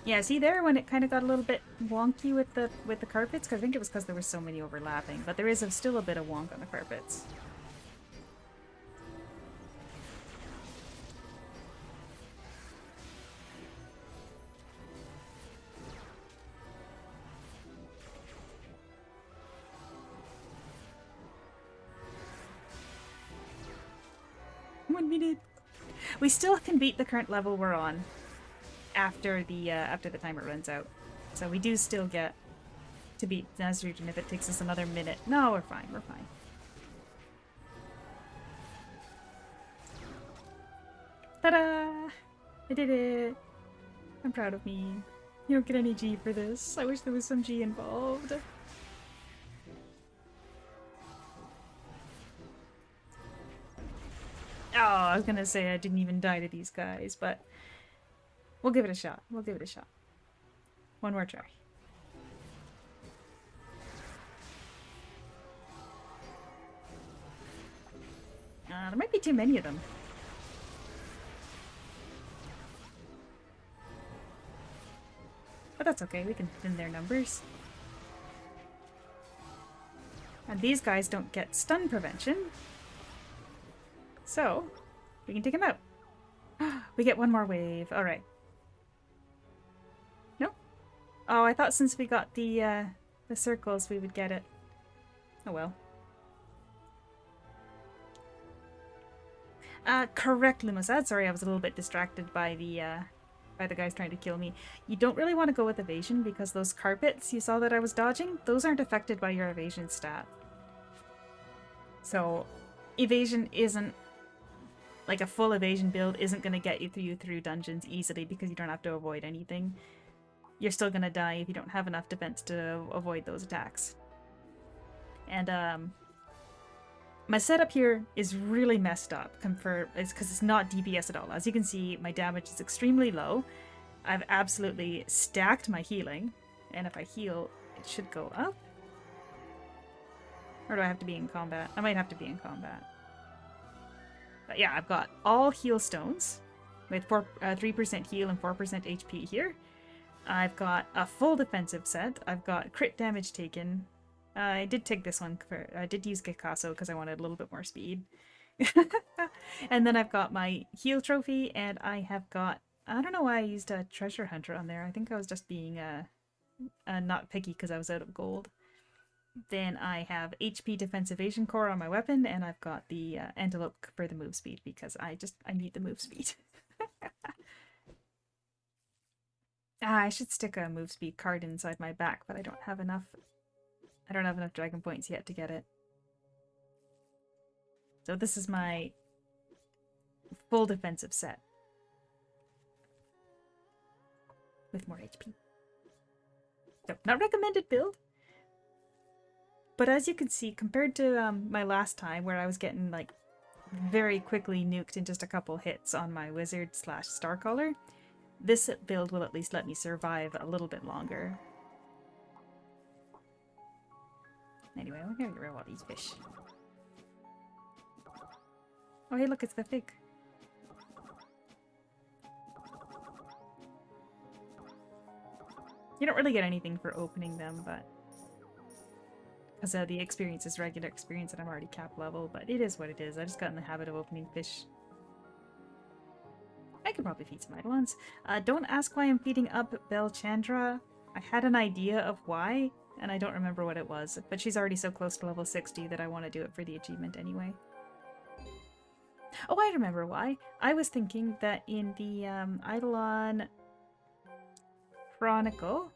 Yeah, see there when it kind of got a little bit wonky with the carpets? Because I think it was because there were so many overlapping, but there is still a bit of wonk on the carpets. One minute. We still can beat the current level we're on after the timer runs out. So we do still get to beat Nazrudin if it takes us another minute. No, we're fine, we're fine. Ta-da! I did it! I'm proud of me. You don't get any G for this. I wish there was some G involved. Oh, I was gonna say I didn't even die to these guys, but we'll give it a shot. We'll give it a shot. One more try. There might be too many of them. But that's okay, we can thin their numbers. And these guys don't get stun prevention. So, we can take them out. We get one more wave. Alright. Nope. Oh, I thought since we got the circles we would get it. Oh well. Correct, Lumosad. Sorry, I was a little bit distracted by the guys trying to kill me. You don't really want to go with evasion because those carpets you saw that I was dodging, those aren't affected by your evasion stat. So, evasion isn't like a full evasion build isn't going to get you through dungeons easily because you don't have to avoid anything. You're still going to die if you don't have enough defense to avoid those attacks. And my setup here is really messed up because it's not DPS at all. As you can see, my damage is extremely low. I've absolutely stacked my healing, and if I heal, it should go up. Or do I have to be in combat? I might have to be in combat. But yeah, I've got all heal stones with 3% heal and 4% HP here. I've got a full defensive set. I've got crit damage taken. I did take this one. I did use Gekaso because I wanted a little bit more speed. And then I've got my heal trophy, and I have got... I don't know why I used a treasure hunter on there. I think I was just being not picky because I was out of gold. Then I have HP Defense Evasion Core on my weapon, and I've got the Antelope for the move speed because I need the move speed. I should stick a move speed card inside my back, but I don't have enough. I don't have enough dragon points yet to get it. So this is my full defensive set with more HP. So not recommended build. But as you can see, compared to my last time where I was getting like very quickly nuked in just a couple hits on my wizard / starcaller, this build will at least let me survive a little bit longer. Anyway, we're gonna get rid of all these fish. Oh hey look, it's the fig. You don't really get anything for opening them, but... because the experience is regular experience and I'm already cap level, but it is what it is. I just got in the habit of opening fish. I could probably feed some Eidolons. Don't ask why I'm feeding up Belchandra. I had an idea of why, and I don't remember what it was, but she's already so close to level 60 that I want to do it for the achievement anyway. Oh, I remember why. I was thinking that in the Eidolon Chronicle...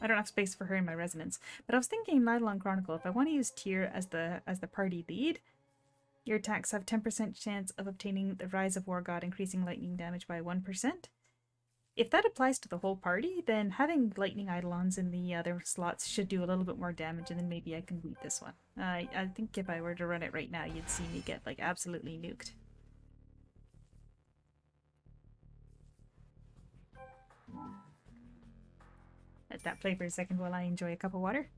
I don't have space for her in my resonance, but I was thinking in Eidolon Chronicle, if I want to use Tyr as the party lead, your attacks have 10% chance of obtaining the Rise of War God, increasing lightning damage by 1%. If that applies to the whole party, then having lightning Eidolons in the other slots should do a little bit more damage, and then maybe I can beat this one. I think if I were to run it right now, you'd see me get like absolutely nuked. Let that play for a second while I enjoy a cup of water.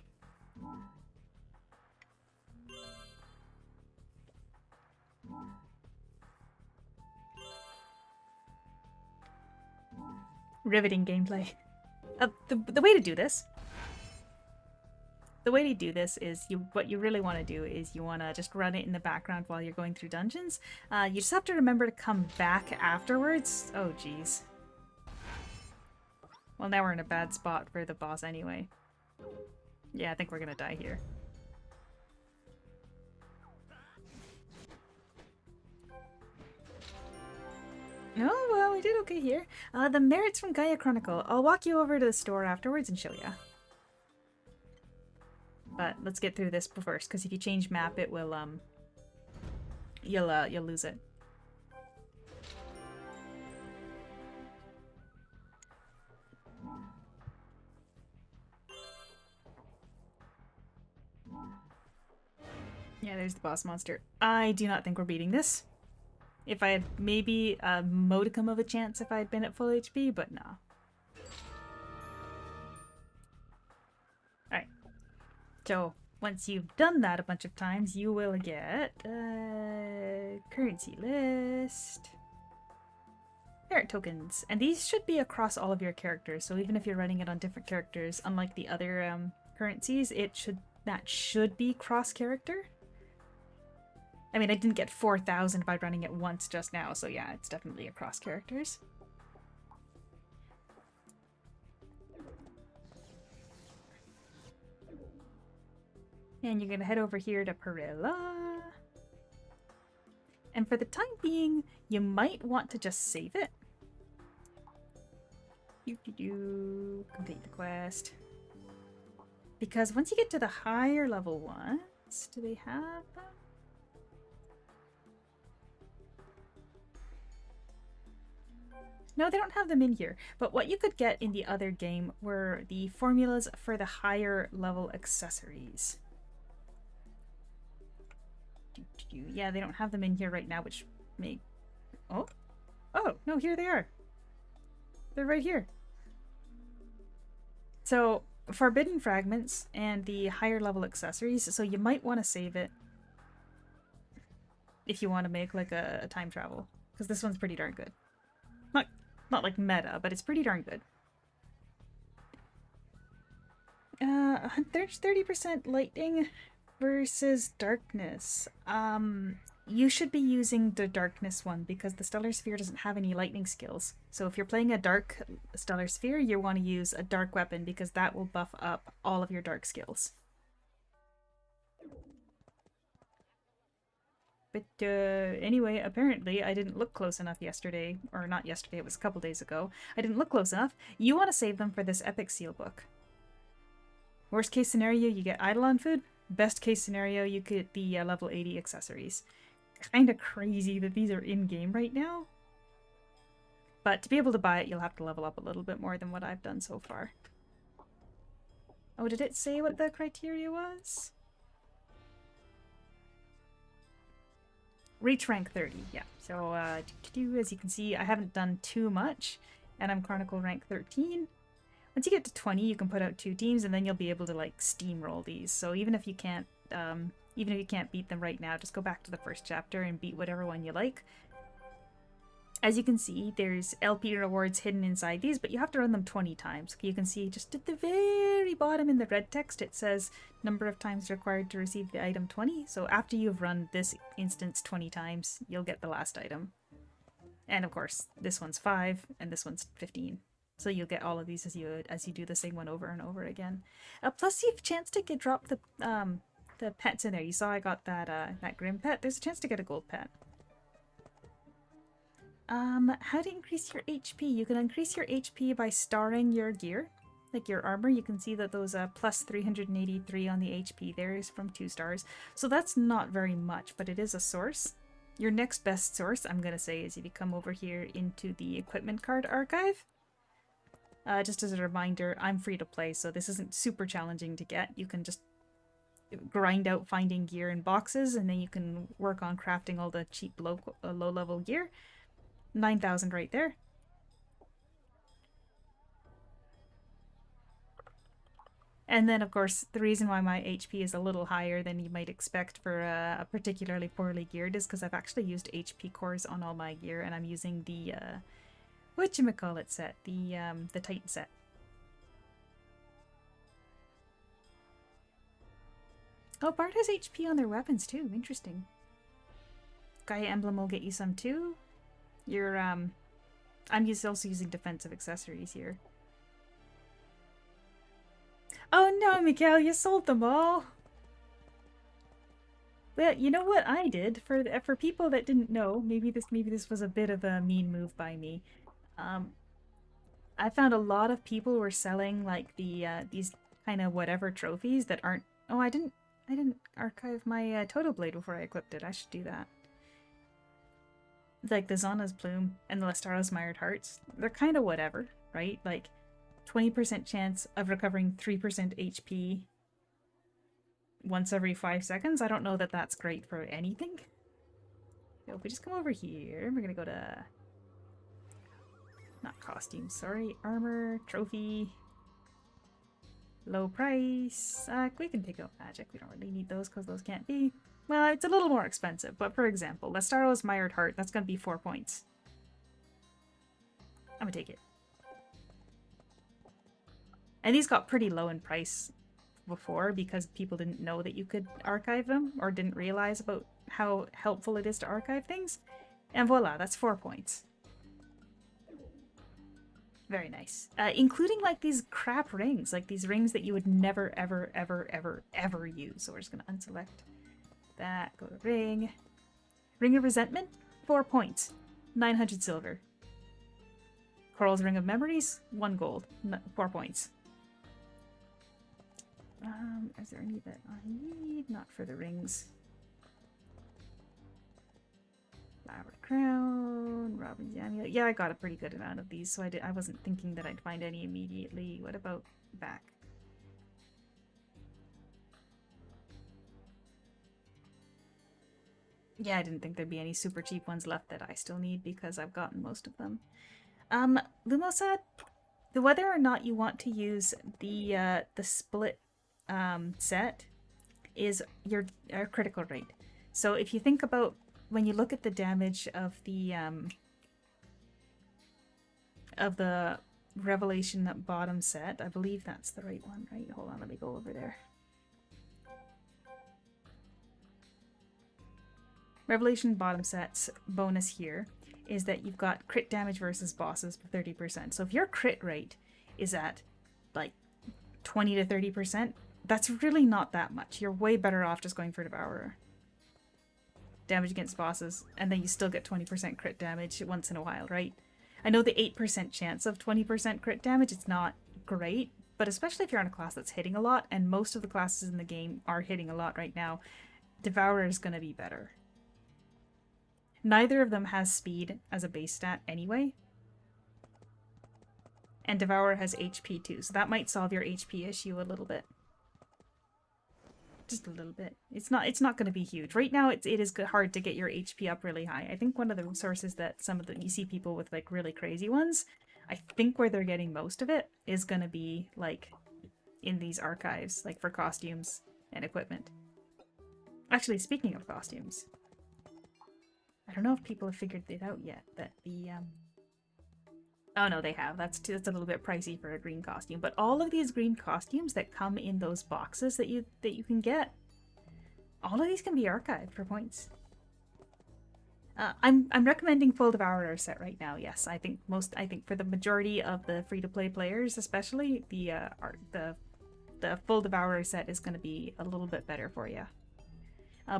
Riveting gameplay. The way to do this... The way to do this is, what you really want to do is you want to just run it in the background while you're going through dungeons. You just have to remember to come back afterwards. Oh, jeez. Well, now we're in a bad spot for the boss anyway. Yeah, I think we're gonna die here. Oh, well, we did okay here. The merits from Gaia Chronicle. I'll walk you over to the store afterwards and show you. But let's get through this first, because if you change map, it will, you'll lose it. Yeah, there's the boss monster. I do not think we're beating this. If I had maybe a modicum of a chance if I had been at full HP, but no. Alright. So, once you've done that a bunch of times, you will get currency list. Merit tokens. And these should be across all of your characters, so even if you're running it on different characters, unlike the other currencies, that should be cross-character. I mean, I didn't get 4,000 by running it once just now, so yeah, it's definitely across characters. And you're gonna head over here to Perilla. And for the time being, you might want to just save it. Complete the quest. Because once you get to the higher level ones, do they have them? No, they don't have them in here. But what you could get in the other game were the formulas for the higher level accessories. Yeah, they don't have them in here right now, which may... Oh? Oh, no, here they are. They're right here. So, forbidden fragments and the higher level accessories, so you might want to save it if you want to make like a time travel, because this one's pretty darn good. Not like meta, but it's pretty darn good. There's 30% lightning versus darkness. You should be using the darkness one because the Stellar Sphere doesn't have any lightning skills. So if you're playing a dark Stellar Sphere, you want to use a dark weapon because that will buff up all of your dark skills. But anyway, apparently I didn't look close enough yesterday, or not yesterday, it was a couple days ago. I didn't look close enough. You want to save them for this epic seal book. Worst case scenario, you get Eidolon food. Best case scenario, you get the level 80 accessories. Kinda crazy that these are in-game right now. But to be able to buy it, you'll have to level up a little bit more than what I've done so far. Oh, did it say what the criteria was? Reach rank 30, yeah. So, as you can see, I haven't done too much, and I'm Chronicle rank 13. Once you get to 20, you can put out 2 teams, and then you'll be able to, like, steamroll these. So even if you can't beat them right now, just go back to the first chapter and beat whatever one you like. As you can see, there's LP rewards hidden inside these, but you have to run them 20 times. You can see just at the very bottom in the red text, it says number of times required to receive the item 20. So after you've run this instance 20 times, you'll get the last item. And of course, this one's 5 and this one's 15. So you'll get all of these as you do the same one over and over again. Plus, you have a chance to drop the pets in there. You saw I got that Grim pet. There's a chance to get a gold pet. How to increase your HP? You can increase your HP by starring your gear, like your armor. You can see that those plus 383 on the HP there is from 2 stars. So that's not very much, but it is a source. Your next best source, I'm gonna say, is if you come over here into the equipment card archive. Just as a reminder, I'm free to play, so this isn't super challenging to get. You can just grind out finding gear in boxes, and then you can work on crafting all the cheap low-level gear. 9,000 right there. And then, of course, the reason why my HP is a little higher than you might expect for a particularly poorly geared is because I've actually used HP cores on all my gear, and I'm using the whatchamacallit set, the Titan set. Oh, Bard has HP on their weapons too. Interesting. Gaia Emblem will get you some too. You're I'm also using defensive accessories here. Oh no, Mikael, you sold them all. Well, you know what I did for people that didn't know. Maybe this was a bit of a mean move by me. I found a lot of people were selling like these kind of whatever trophies that aren't. Oh, I didn't archive my Toto Blade before I equipped it. I should do that. Like the Zana's Plume and the Lestaro's Mired Hearts, they're kind of whatever, right? Like 20% chance of recovering 3% HP once every 5 seconds. I don't know that that's great for anything. So if we just come over here, we're gonna go to not costumes, sorry, armor, trophy, low price. We can take out magic. We don't really need those because those can't be. Well, it's a little more expensive, but for example, Lestaro's Mired Heart, that's going to be 4 points. I'm going to take it. And these got pretty low in price before because people didn't know that you could archive them or didn't realize about how helpful it is to archive things. And voila, that's 4 points. Very nice. Including like these crap rings, like these rings that you would never, ever, ever, ever, ever use. So we're just going to unselect that, go to ring. Ring of Resentment, 4 points, 900 silver. Coral's Ring of Memories, 1 gold, 4 points. Is there any that I need? Not for the rings. Flower Crown, Robin's Amulet. Yeah, I got a pretty good amount of these, so I wasn't thinking that I'd find any immediately. What about back? Yeah, I didn't think there'd be any super cheap ones left that I still need because I've gotten most of them. Lumo said, whether or not you want to use the split set is your critical rate. So if you think about when you look at the damage of the Revelation bottom set, I believe that's the right one, right? Hold on, let me go over there. Revelation bottom set's bonus here is that you've got crit damage versus bosses for 30%. So if your crit rate is at like 20 to 30%, that's really not that much. You're way better off just going for Devourer. Damage against bosses, and then you still get 20% crit damage once in a while, right? I know the 8% chance of 20% crit damage, it's not great, but especially if you're on a class that's hitting a lot, and most of the classes in the game are hitting a lot right now, Devourer is going to be better. Neither of them has speed as a base stat anyway. And Devourer has HP too, so that might solve your HP issue a little bit. Just a little bit. It's not going to be huge. Right now it is hard to get your HP up really high. I think one of the sources that you see people with like really crazy ones, I think where they're getting most of it is going to be like in these archives, like for costumes and equipment. Actually, speaking of costumes, I don't know if people have figured it out yet, that the oh no, they have. That's a little bit pricey for a green costume, but all of these green costumes that come in those boxes that you can get, all of these can be archived for points. I'm recommending full Devourer set right now. Yes, I think for the majority of the free-to-play players, especially the full Devourer set is going to be a little bit better for you.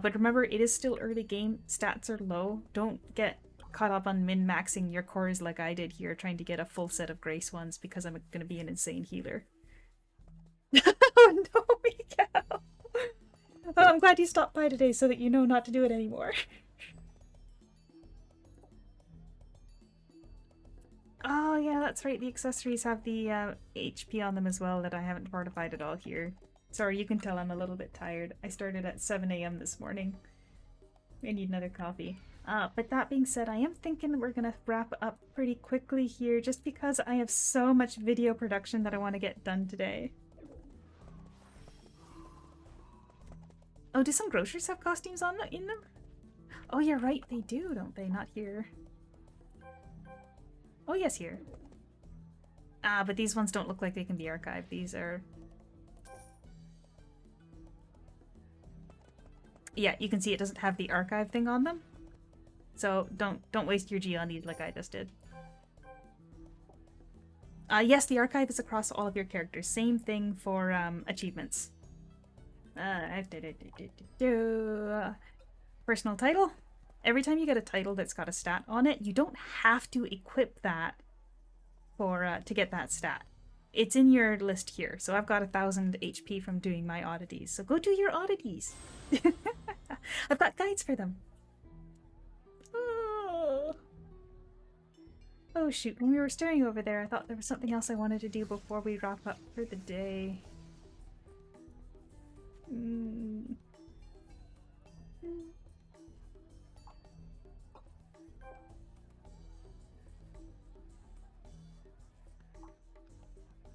But remember, it is still early game. Stats are low. Don't get caught up on min-maxing your cores like I did here, trying to get a full set of Grace ones because I'm going to be an insane healer. Oh no, Miguel! Oh, I'm glad you stopped by today so that you know not to do it anymore. Oh yeah, that's right. The accessories have the HP on them as well that I haven't fortified at all here. Sorry, you can tell I'm a little bit tired. I started at 7 AM this morning. I need another coffee. But that being said, I am thinking we're gonna wrap up pretty quickly here just because I have so much video production that I want to get done today. Oh, do some groceries have costumes in them? Oh, you're right, they do, don't they? Not here. Oh, yes, here. But these ones don't look like they can be archived. These are... Yeah, you can see it doesn't have the archive thing on them. So don't waste your G on these like I just did. Yes, the archive is across all of your characters. Same thing for achievements. Personal title. Every time you get a title that's got a stat on it, you don't have to equip that for to get that stat. It's in your list here. So I've got 1000 HP from doing my oddities. So go do your oddities. I've got guides for them. Oh shoot, when we were staring over there, I thought there was something else I wanted to do before we wrap up for the day.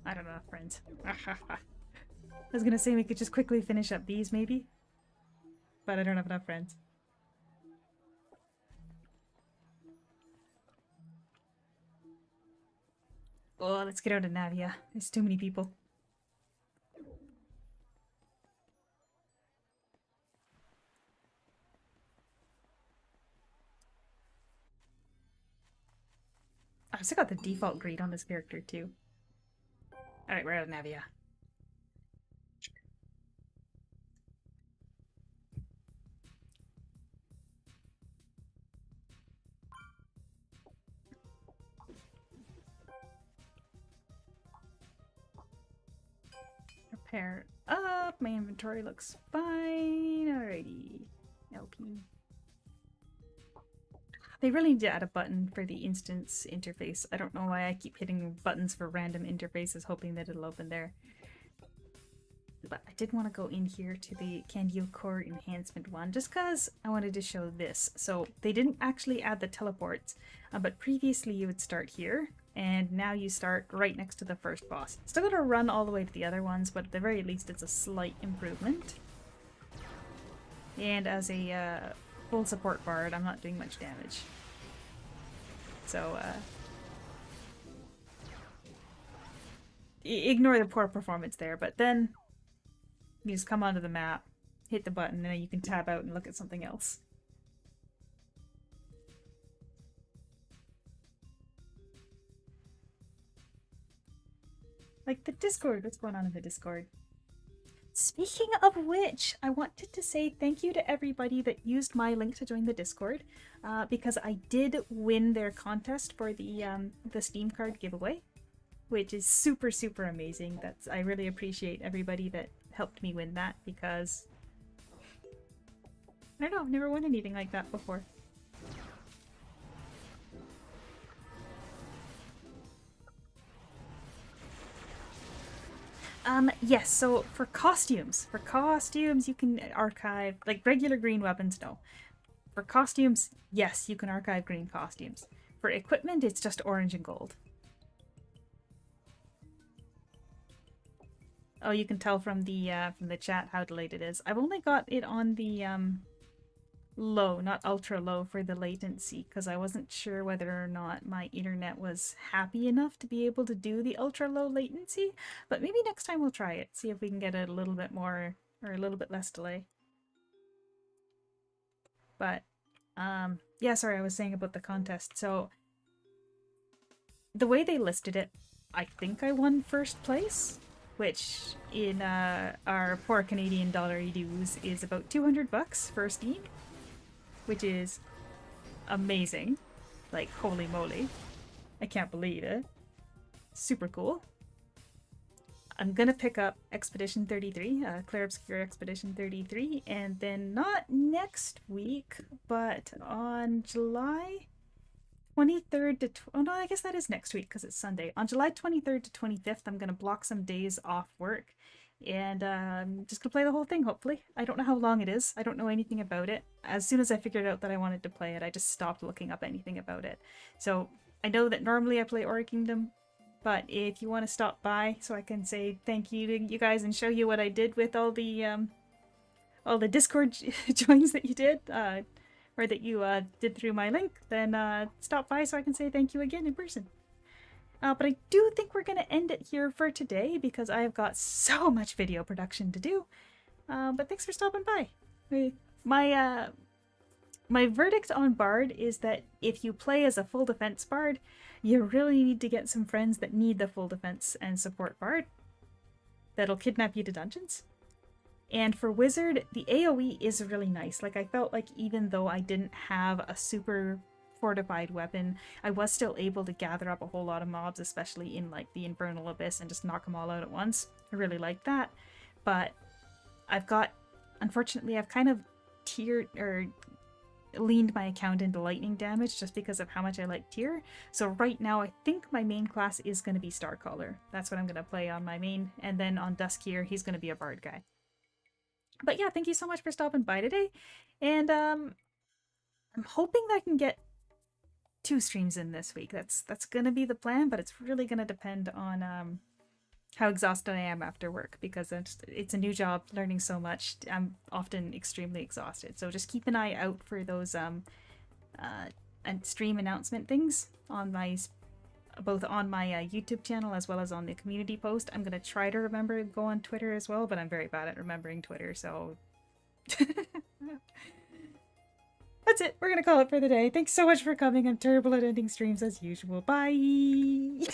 I don't know, friends. I was gonna say we could just quickly finish up these, maybe. But I don't have enough friends. Oh, let's get out of Navia. There's too many people. I've still got the default greed on this character, too. Alright, we're out of Navia. Repair up. My inventory looks fine. Alrighty. LP. They really need to add a button for the instance interface. I don't know why I keep hitting buttons for random interfaces hoping that it'll open there. But I did want to go in here to the Candio Core Enhancement one, just because I wanted to show this. So they didn't actually add the teleports, but previously you would start here, and now you start right next to the first boss. Still gotta run all the way to the other ones, but at the very least it's a slight improvement. And as a full support bard, I'm not doing much damage. So, ignore the poor performance there, but then you just come onto the map, hit the button, and then you can tab out and look at something else. Like the Discord, what's going on in the Discord? Speaking of which, I wanted to say thank you to everybody that used my link to join the Discord, because I did win their contest for the Steam card giveaway, which is super, super amazing. I really appreciate everybody that helped me win that, because I don't know, I've never won anything like that before. Yes, so for costumes you can archive, like regular green weapons, no. For costumes, yes, you can archive green costumes. For equipment, it's just orange and gold. Oh, you can tell from the chat how delayed it is. I've only got it on the low, not ultra low, for the latency, because I wasn't sure whether or not my internet was happy enough to be able to do the ultra low latency, but maybe next time we'll try it, see if we can get a little bit more, or a little bit less delay. But yeah, sorry, I was saying about the contest. So the way they listed it, I think I won first place, which in our poor Canadian dollar dues is about $200 for Steam, which is amazing. Like, holy moly. I can't believe it. Super cool. I'm gonna pick up Expedition 33, Claire Obscure Expedition 33, and then not next week, but on July 23rd to... oh no, I guess that is next week because it's Sunday. On July 23rd to 25th, I'm gonna block some days off work, and just gonna play the whole thing, hopefully. I don't know how long it is. I don't know anything about it. As soon as I figured out that I wanted to play it, I just stopped looking up anything about it. So I know that normally I play Aura Kingdom, but if you want to stop by so I can say thank you to you guys and show you what I did with all the Discord joins that you did, or that you did through my link, then stop by so I can say thank you again in person. But I do think we're going to end it here for today because I've got so much video production to do. But thanks for stopping by. My verdict on Bard is that if you play as a full defense Bard, you really need to get some friends that need the full defense and support Bard that'll kidnap you to dungeons. And for Wizard, the AoE is really nice. Like, I felt like even though I didn't have a super fortified weapon, I was still able to gather up a whole lot of mobs, especially in like the Infernal Abyss, and just knock them all out at once. I really like that. But unfortunately, I've kind of leaned my account into lightning damage just because of how much I like tier. So right now I think my main class is going to be Starcaller. That's what I'm going to play on my main, and then on Duskier he's going to be a Bard guy. But yeah, thank you so much for stopping by today, and I'm hoping that I can get 2 streams in this week. That's gonna be the plan, but it's really gonna depend on how exhausted I am after work, because it's a new job, learning so much. I'm often extremely exhausted, so just keep an eye out for those stream announcement things on both on my YouTube channel as well as on the community post. I'm gonna try to remember to go on Twitter as well, but I'm very bad at remembering Twitter, so that's it. We're gonna call it for the day. Thanks so much for coming. I'm terrible at ending streams as usual. Bye!